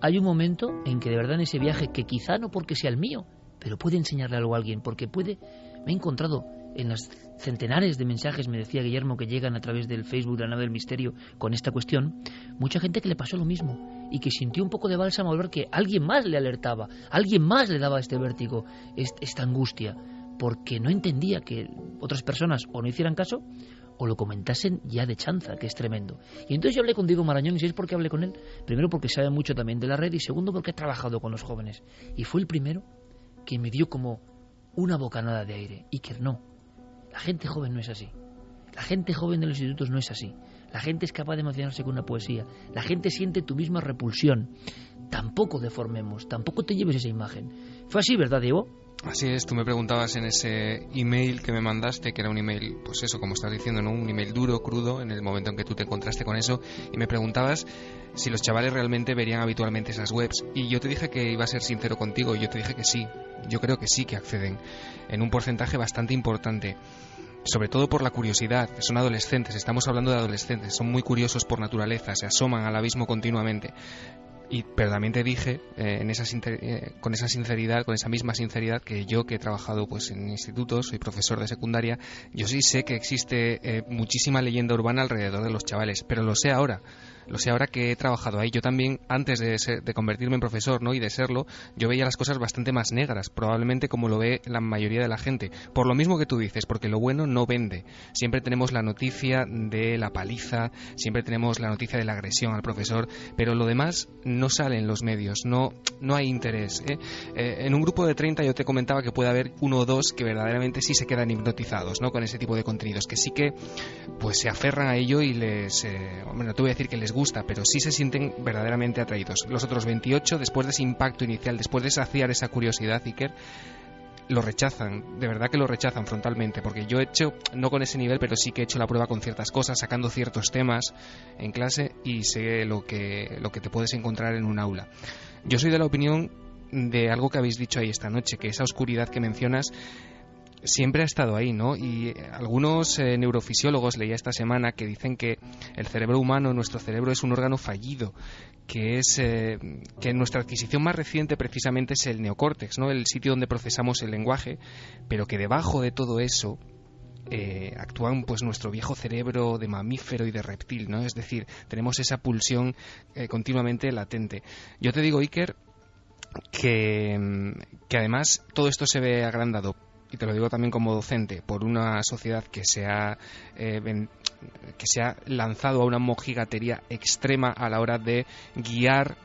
Hay un momento en que de verdad en ese viaje, que quizá no porque sea el mío, pero puede enseñarle algo a alguien, porque me he encontrado en las centenares de mensajes, me decía Guillermo, que llegan a través del Facebook de la Nave del Misterio con esta cuestión, mucha gente que le pasó lo mismo y que sintió un poco de bálsamo al ver que alguien más le alertaba, alguien más le daba este vértigo, esta angustia, porque no entendía que otras personas o no hicieran caso o lo comentasen ya de chanza, que es tremendo. Y entonces yo hablé con Diego Marañón, y ¿sabes por qué hablé con él? Primero porque sabe mucho también de la red, y segundo porque he trabajado con los jóvenes. Y fue el primero que me dio como una bocanada de aire. Y que no, la gente joven no es así. La gente joven de los institutos no es así. La gente es capaz de emocionarse con una poesía. La gente siente tu misma repulsión. Tampoco deformemos, tampoco te lleves esa imagen. Fue así, ¿verdad, Diego? Así es, tú me preguntabas en ese email que me mandaste, que era un email, pues eso, como estás diciendo, ¿no? Un email duro, crudo, en el momento en que tú te encontraste con eso, y me preguntabas si los chavales realmente verían habitualmente esas webs, y yo te dije que iba a ser sincero contigo, y yo te dije que sí, yo creo que sí que acceden, en un porcentaje bastante importante. Sobre todo por la curiosidad, son adolescentes, estamos hablando de adolescentes, son muy curiosos por naturaleza, se asoman al abismo continuamente. Pero también te dije con esa sinceridad, con esa misma sinceridad, que yo, que he trabajado pues en institutos, soy profesor de secundaria, yo sí sé que existe muchísima leyenda urbana alrededor de los chavales, pero lo sé ahora que he trabajado ahí. Yo también, antes de convertirme en profesor, ¿no?, y de serlo, yo veía las cosas bastante más negras, probablemente como lo ve la mayoría de la gente, por lo mismo que tú dices, porque lo bueno no vende. Siempre tenemos la noticia de la paliza, siempre tenemos la noticia de la agresión al profesor, pero lo demás no sale en los medios, no hay interés, ¿eh? En un grupo de 30 yo te comentaba que puede haber uno o dos que verdaderamente sí se quedan hipnotizados, ¿no?, con ese tipo de contenidos, que sí que pues se aferran a ello y les no te voy a decir que les gusta, pero sí se sienten verdaderamente atraídos. Los otros 28, después de ese impacto inicial, después de saciar esa curiosidad, Iker, lo rechazan, de verdad que lo rechazan frontalmente, porque yo he hecho, no con ese nivel, pero sí que he hecho la prueba con ciertas cosas, sacando ciertos temas en clase, y sé lo que te puedes encontrar en un aula. Yo soy de la opinión de algo que habéis dicho ahí esta noche, que esa oscuridad que mencionas siempre ha estado ahí, ¿no? Y algunos neurofisiólogos, leía esta semana, que dicen que el cerebro humano, nuestro cerebro, es un órgano fallido, que es que nuestra adquisición más reciente precisamente es el neocórtex, ¿no? El sitio donde procesamos el lenguaje, pero que debajo de todo eso actúan pues nuestro viejo cerebro de mamífero y de reptil, ¿no? Es decir, tenemos esa pulsión continuamente latente. Yo te digo, Iker, que además todo esto se ve agrandado, y te lo digo también como docente, por una sociedad que se ha lanzado a una mojigatería extrema a la hora de guiar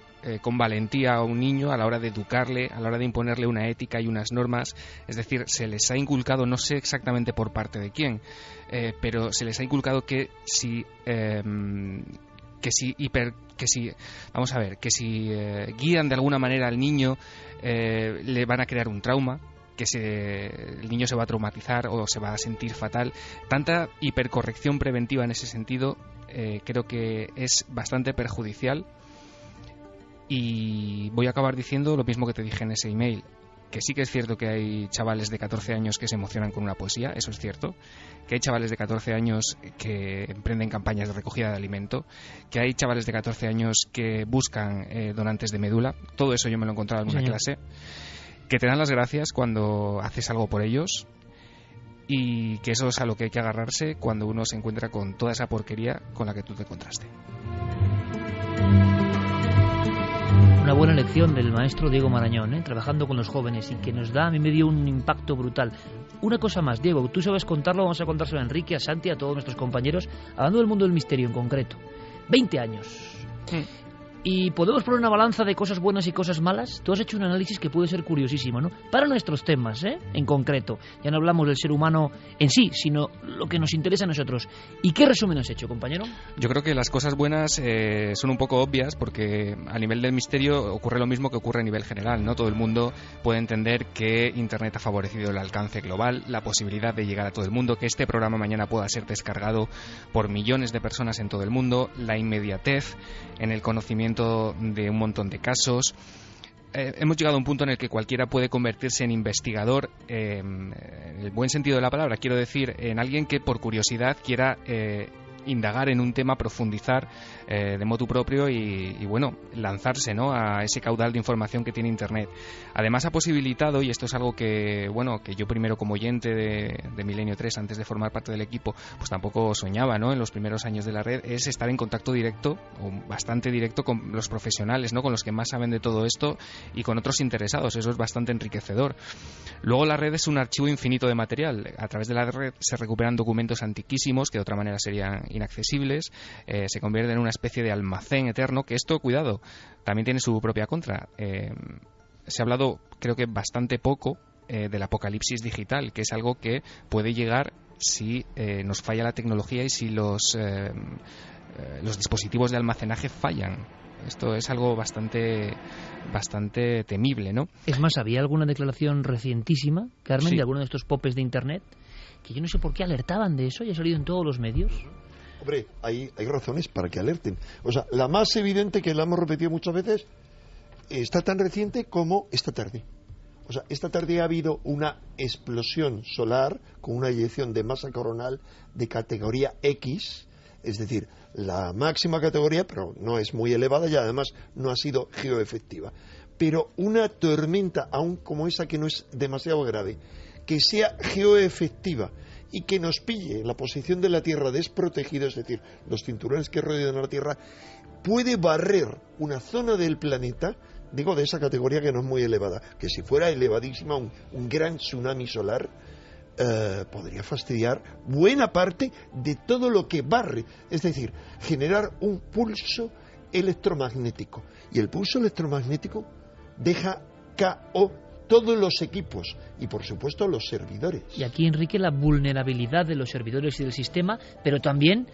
con valentía a un niño, a la hora de educarle, a la hora de imponerle una ética y unas normas. Es decir, se les ha inculcado, no sé exactamente por parte de quién, pero se les ha inculcado que si guían de alguna manera al niño, le van a crear un trauma, que el niño se va a traumatizar o se va a sentir fatal. Tanta hipercorrección preventiva en ese sentido creo que es bastante perjudicial, y voy a acabar diciendo lo mismo que te dije en ese email, que sí que es cierto que hay chavales de 14 años que se emocionan con una poesía, eso es cierto, que hay chavales de 14 años que emprenden campañas de recogida de alimento, que hay chavales de 14 años que buscan donantes de médula. Todo eso yo me lo he encontrado en una clase, que te dan las gracias cuando haces algo por ellos, y que eso es a lo que hay que agarrarse cuando uno se encuentra con toda esa porquería con la que tú te encontraste. Una buena lección del maestro Diego Marañón, trabajando con los jóvenes, y que nos da, a mí me dio un impacto brutal. Una cosa más, Diego, tú sabes contarlo, vamos a contárselo a Enrique, a Santi, a todos nuestros compañeros, hablando del mundo del misterio en concreto. 20 años. Y podemos poner una balanza de cosas buenas y cosas malas. Tú has hecho un análisis que puede ser curiosísimo, ¿no? Para nuestros temas, en concreto. Ya no hablamos del ser humano en sí, sino lo que nos interesa a nosotros. ¿Y qué resumen has hecho, compañero? Yo creo que las cosas buenas son un poco obvias, porque a nivel del misterio ocurre lo mismo que ocurre a nivel general, ¿no? Todo el mundo puede entender que Internet ha favorecido el alcance global, la posibilidad de llegar a todo el mundo, que este programa mañana pueda ser descargado por millones de personas en todo el mundo, la inmediatez en el conocimiento de un montón de casos. Hemos llegado a un punto en el que cualquiera puede convertirse en investigador, en el buen sentido de la palabra, quiero decir, en alguien que por curiosidad quiera indagar en un tema, profundizar de motu propio y bueno, lanzarse, ¿no?, a ese caudal de información que tiene Internet. Además ha posibilitado, y esto es algo que yo primero como oyente de Milenio 3, antes de formar parte del equipo, pues tampoco soñaba, ¿no?, en los primeros años de la red, es estar en contacto directo, o bastante directo, con los profesionales, ¿no?, con los que más saben de todo esto y con otros interesados. Eso es bastante enriquecedor. Luego la red es un archivo infinito de material. A través de la red se recuperan documentos antiquísimos que de otra manera serían inaccesibles, se convierte en una especie de almacén eterno, que esto, cuidado, también tiene su propia contra. Se ha hablado, creo que bastante poco, del apocalipsis digital, que es algo que puede llegar si nos falla la tecnología y si los dispositivos de almacenaje fallan. Esto es algo bastante temible, ¿no? Es más, había alguna declaración recientísima, Carmen, de alguno de estos popes de Internet, que yo no sé por qué alertaban de eso y ha salido en todos los medios. Hombre, hay razones para que alerten. O sea, la más evidente, que la hemos repetido muchas veces, está tan reciente como esta tarde. O sea, esta tarde ha habido una explosión solar con una eyección de masa coronal de categoría X, es decir, la máxima categoría, pero no es muy elevada y además no ha sido geoefectiva. Pero una tormenta, aún como esa, que no es demasiado grave, que sea geoefectiva y que nos pille la posición de la Tierra desprotegida, es decir, los cinturones que rodean a la Tierra, puede barrer una zona del planeta, digo, de esa categoría que no es muy elevada, que si fuera elevadísima, un gran tsunami solar, podría fastidiar buena parte de todo lo que barre, es decir, generar un pulso electromagnético, y el pulso electromagnético deja KO todos los equipos y, por supuesto, los servidores. Y aquí, Enrique, la vulnerabilidad de los servidores y del sistema, pero también,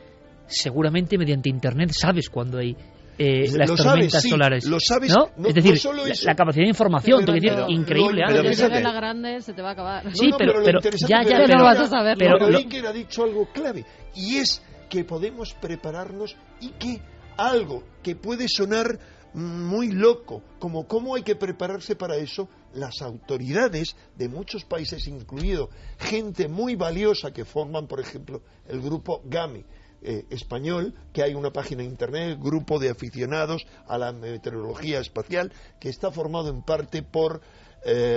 seguramente, mediante Internet sabes cuando hay las tormentas solares. Lo sabes, ¿no? Es decir, no solo eso, la capacidad de información, te quiero decir, increíble. Cuando te llegue la grande se te va a acabar. Sí, pero no vas a saberlo. Pero Iker ha dicho algo clave, y es que podemos prepararnos y que algo que puede sonar muy loco, como cómo hay que prepararse para eso, las autoridades de muchos países, incluido gente muy valiosa que forman, por ejemplo, el grupo GAMI español, que hay una página de internet, grupo de aficionados a la meteorología espacial, que está formado en parte por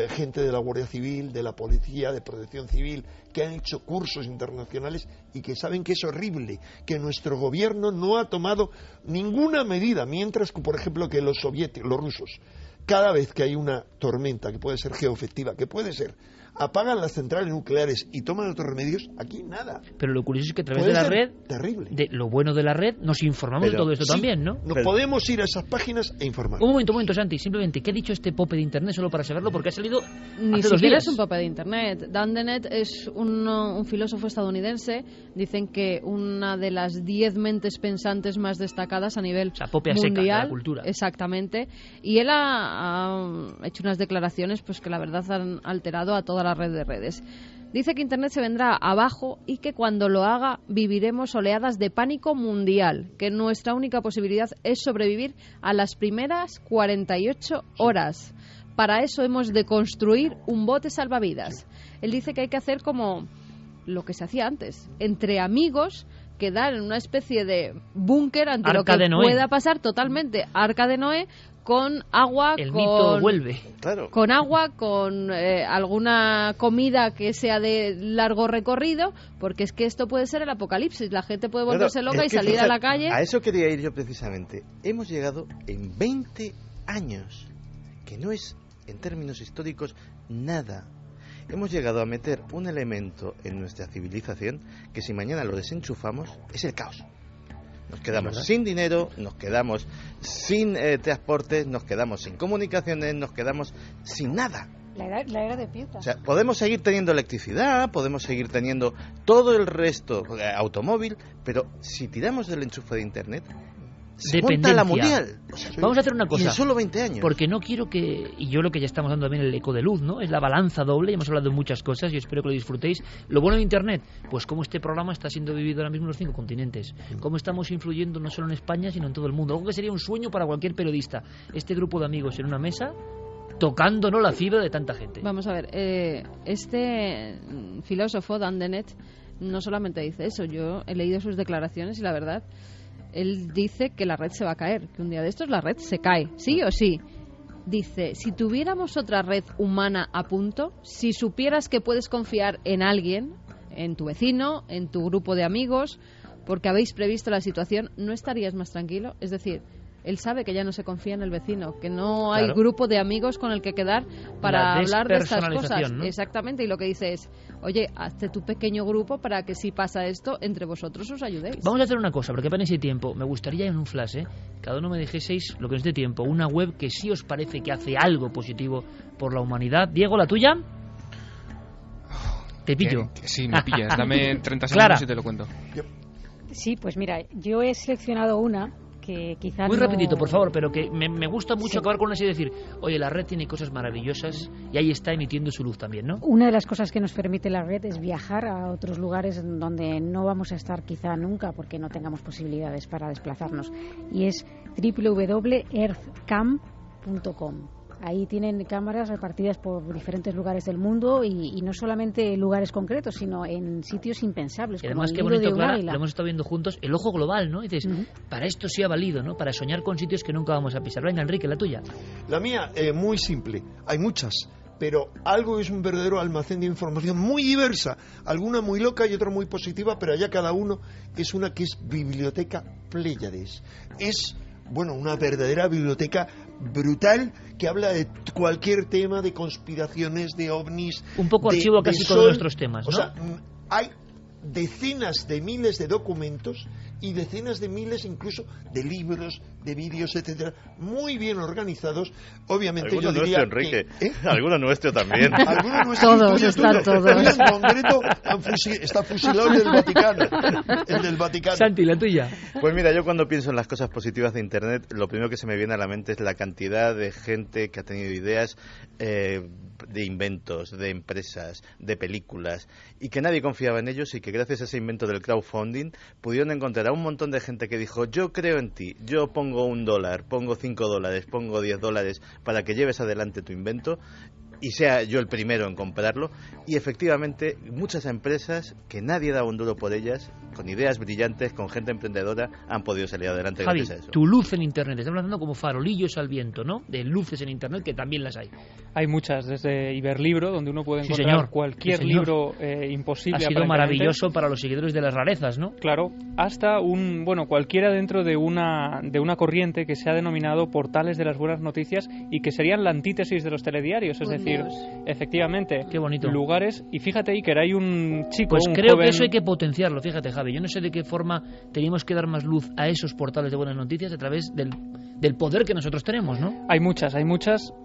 gente de la Guardia Civil, de la Policía, de Protección Civil, que han hecho cursos internacionales y que saben que es horrible, que nuestro gobierno no ha tomado ninguna medida, mientras que, por ejemplo, que los rusos, cada vez que hay una tormenta, que puede ser geoefectiva, que puede ser, apagan las centrales nucleares y toman otros remedios, aquí nada. Pero lo curioso es que a través de la red, terrible. De lo bueno de la red, nos informamos de todo esto también, ¿no? Podemos ir a esas páginas e informar. Un momento, Santi, simplemente, ¿qué ha dicho este pope de internet solo para saberlo? Porque ha salido Ni hace 2 siquiera días. es un pope de internet. Dan Dennett es un filósofo estadounidense. Dicen que una de las 10 mentes pensantes más destacadas a nivel pope a seca, de mundial. la cultura. Exactamente. Y él ha hecho unas declaraciones pues que la verdad han alterado a toda la red de redes. Dice que Internet se vendrá abajo y que cuando lo haga viviremos oleadas de pánico mundial, que nuestra única posibilidad es sobrevivir a las primeras 48 horas. Para eso hemos de construir un bote salvavidas. Él dice que hay que hacer como lo que se hacía antes, entre amigos, quedar en una especie de búnker ante Arca lo que de Noé. pueda pasar, totalmente Arca de Noé, con agua, el mito vuelve. Claro. Con agua, con alguna comida que sea de largo recorrido, porque es que esto puede ser el apocalipsis. La gente puede volverse loca y salir a la calle. A eso quería ir yo precisamente. Hemos llegado en 20 años, que no es, en términos históricos, nada. Hemos llegado a meter un elemento en nuestra civilización que si mañana lo desenchufamos es el caos. Nos quedamos sin dinero, nos quedamos sin transportes, nos quedamos sin comunicaciones, nos quedamos sin nada. La era de piedra. O sea, podemos seguir teniendo electricidad, podemos seguir teniendo todo el resto, automóvil, pero si tiramos del enchufe de Internet, se monta la mundial. O sea, vamos a hacer una cosa. Y en solo 20 años. Porque no quiero que, y yo lo que ya estamos dando también el eco de luz, ¿no? Es la balanza doble, y hemos hablado de muchas cosas y espero que lo disfrutéis. Lo bueno de Internet, pues cómo este programa está siendo vivido ahora mismo en los 5 continentes. Cómo estamos influyendo no solo en España, sino en todo el mundo. Algo que sería un sueño para cualquier periodista. Este grupo de amigos en una mesa, tocándonos la fibra de tanta gente. Vamos a ver, este filósofo, Dan Dennett, no solamente dice eso. Yo he leído sus declaraciones y la verdad, él dice que la red se va a caer, que un día de estos la red se cae, sí o sí. Dice, si tuviéramos otra red humana a punto, si supieras que puedes confiar en alguien, en tu vecino, en tu grupo de amigos, porque habéis previsto la situación, ¿no estarías más tranquilo? Es decir, él sabe que ya no se confía en el vecino, que no hay grupo de amigos con el que quedar para hablar de estas cosas. ¿no? Exactamente, y lo que dice es, oye, hazte tu pequeño grupo para que si pasa esto, entre vosotros os ayudéis. Vamos a hacer una cosa, porque apenas hay tiempo. Me gustaría en un flash, cada uno me dejeseis lo que nos dé tiempo, una web que sí os parece que hace algo positivo por la humanidad. Diego, ¿la tuya? ¿Te pillo? Sí, me pillas. Dame 30 segundos y te lo cuento. Sí, pues mira, yo he seleccionado una que quizá muy no... rapidito, por favor, pero que me gusta mucho acabar con una y decir, oye, la red tiene cosas maravillosas y ahí está emitiendo su luz también, ¿no? Una de las cosas que nos permite la red es viajar a otros lugares donde no vamos a estar quizá nunca porque no tengamos posibilidades para desplazarnos, y es www.earthcam.com. Ahí tienen cámaras repartidas por diferentes lugares del mundo y no solamente lugares concretos, sino en sitios impensables. Y además, como qué el Nido bonito, de un Clara, águila. lo hemos estado viendo juntos, el ojo global, ¿no? Y dices, para esto sí ha valido, ¿no? Para soñar con sitios que nunca vamos a pisar. Venga, Enrique, la tuya. La mía, muy simple. Hay muchas, pero algo es un verdadero almacén de información muy diversa. Alguna muy loca y otra muy positiva, pero allá cada uno es una que es Biblioteca Pléyades. Es, bueno, una verdadera biblioteca brutal que habla de cualquier tema, de conspiraciones, de ovnis. Un poco de, archivo casi de con nuestros temas, ¿no? O sea, hay decenas de miles de documentos y decenas de miles incluso de libros, de vídeos, etcétera, muy bien organizados. Obviamente alguno yo diría nuestro, Enrique. que, Alguno nuestro también. Alguno nuestro, todos, están todos. En concreto está fusilado el del Vaticano. El del Vaticano. Santi, la tuya. Pues mira, yo cuando pienso en las cosas positivas de Internet, lo primero que se me viene a la mente es la cantidad de gente que ha tenido ideas de inventos, de empresas, de películas, y que nadie confiaba en ellos, y que gracias a ese invento del crowdfunding pudieron encontrar a un montón de gente que dijo: yo creo en ti, yo pongo $1, pongo $5, pongo $10 para que lleves adelante tu invento y sea yo el primero en comprarlo. Y efectivamente muchas empresas que nadie daba un duro por ellas, con ideas brillantes, con gente emprendedora, han podido salir adelante. Javi, gracias a eso. tu luz en Internet, estamos hablando como farolillos al viento, ¿no? De luces en Internet, que también las hay. Hay muchas, desde Iberlibro, donde uno puede Sí, encontrar señor. cualquier Sí, señor. libro imposible. Ha sido aparentemente. maravilloso para los seguidores de las rarezas, ¿no? Claro, hasta cualquiera dentro de una corriente que se ha denominado portales de las buenas noticias y que serían la antítesis de los telediarios, es decir, efectivamente, qué bonito. Lugares, y fíjate, Iker, hay un chico, Pues un creo joven... que eso hay que potenciarlo, fíjate, Javi. Yo no sé de qué forma tenemos que dar más luz a esos portales de buenas noticias a través del poder que nosotros tenemos, ¿no? Hay muchas.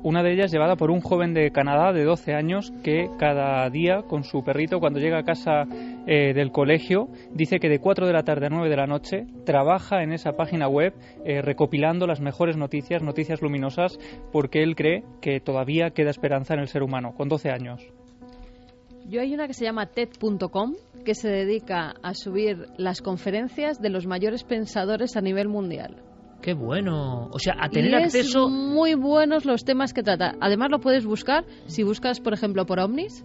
Una de ellas llevada por un joven de Canadá de 12 años que cada día con su perrito, cuando llega a casa del colegio, dice que de 4 de la tarde a 9 de la noche trabaja en esa página web recopilando las mejores noticias luminosas, porque él cree que todavía queda esperanza en el ser humano, con 12 años. Yo hay una que se llama TED.com, que se dedica a subir las conferencias de los mayores pensadores a nivel mundial. ¡Qué bueno! O sea, a tener y acceso... es muy buenos los temas que trata. Además lo puedes buscar, si buscas, por ejemplo, por ovnis,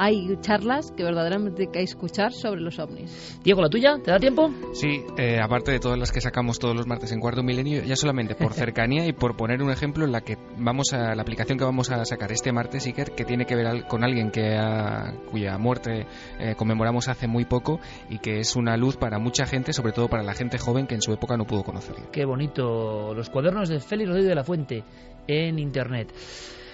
hay charlas que verdaderamente hay que escuchar sobre los ovnis. Diego, ¿la tuya? ¿Te da tiempo? Sí, aparte de todas las que sacamos todos los martes en Cuarto Milenio, ya solamente por cercanía y por poner un ejemplo, la aplicación que vamos a sacar este martes, Iker, que tiene que ver con alguien cuya muerte conmemoramos hace muy poco, y que es una luz para mucha gente, sobre todo para la gente joven que en su época no pudo conocerlo. Qué bonito. Los cuadernos de Félix Rodríguez de la Fuente en Internet.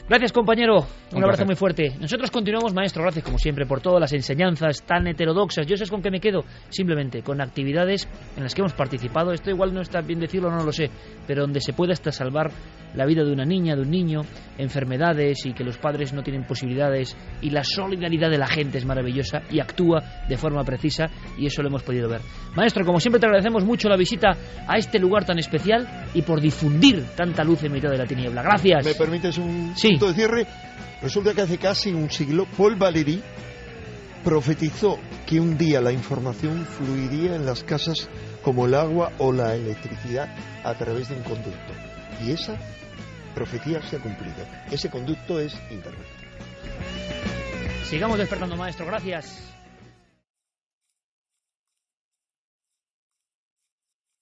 Gracias, compañero. Un abrazo muy fuerte. Nosotros continuamos, maestro. Gracias, como siempre, por todas las enseñanzas tan heterodoxas. Yo sé con qué me quedo. Simplemente con actividades en las que hemos participado. Esto igual no está bien decirlo, no lo sé. Pero donde se puede hasta salvar la vida de una niña, de un niño, enfermedades y que los padres no tienen posibilidades. Y la solidaridad de la gente es maravillosa y actúa de forma precisa. Y eso lo hemos podido ver. Maestro, como siempre, te agradecemos mucho la visita a este lugar tan especial y por difundir tanta luz en mitad de la tiniebla. Gracias. ¿Me permites un punto de cierre? Resulta que hace casi un siglo Paul Valéry profetizó que un día la información fluiría en las casas como el agua o la electricidad a través de un conducto. Y esa profecía se ha cumplido. Ese conducto es Internet. Sigamos despertando, maestro. Gracias.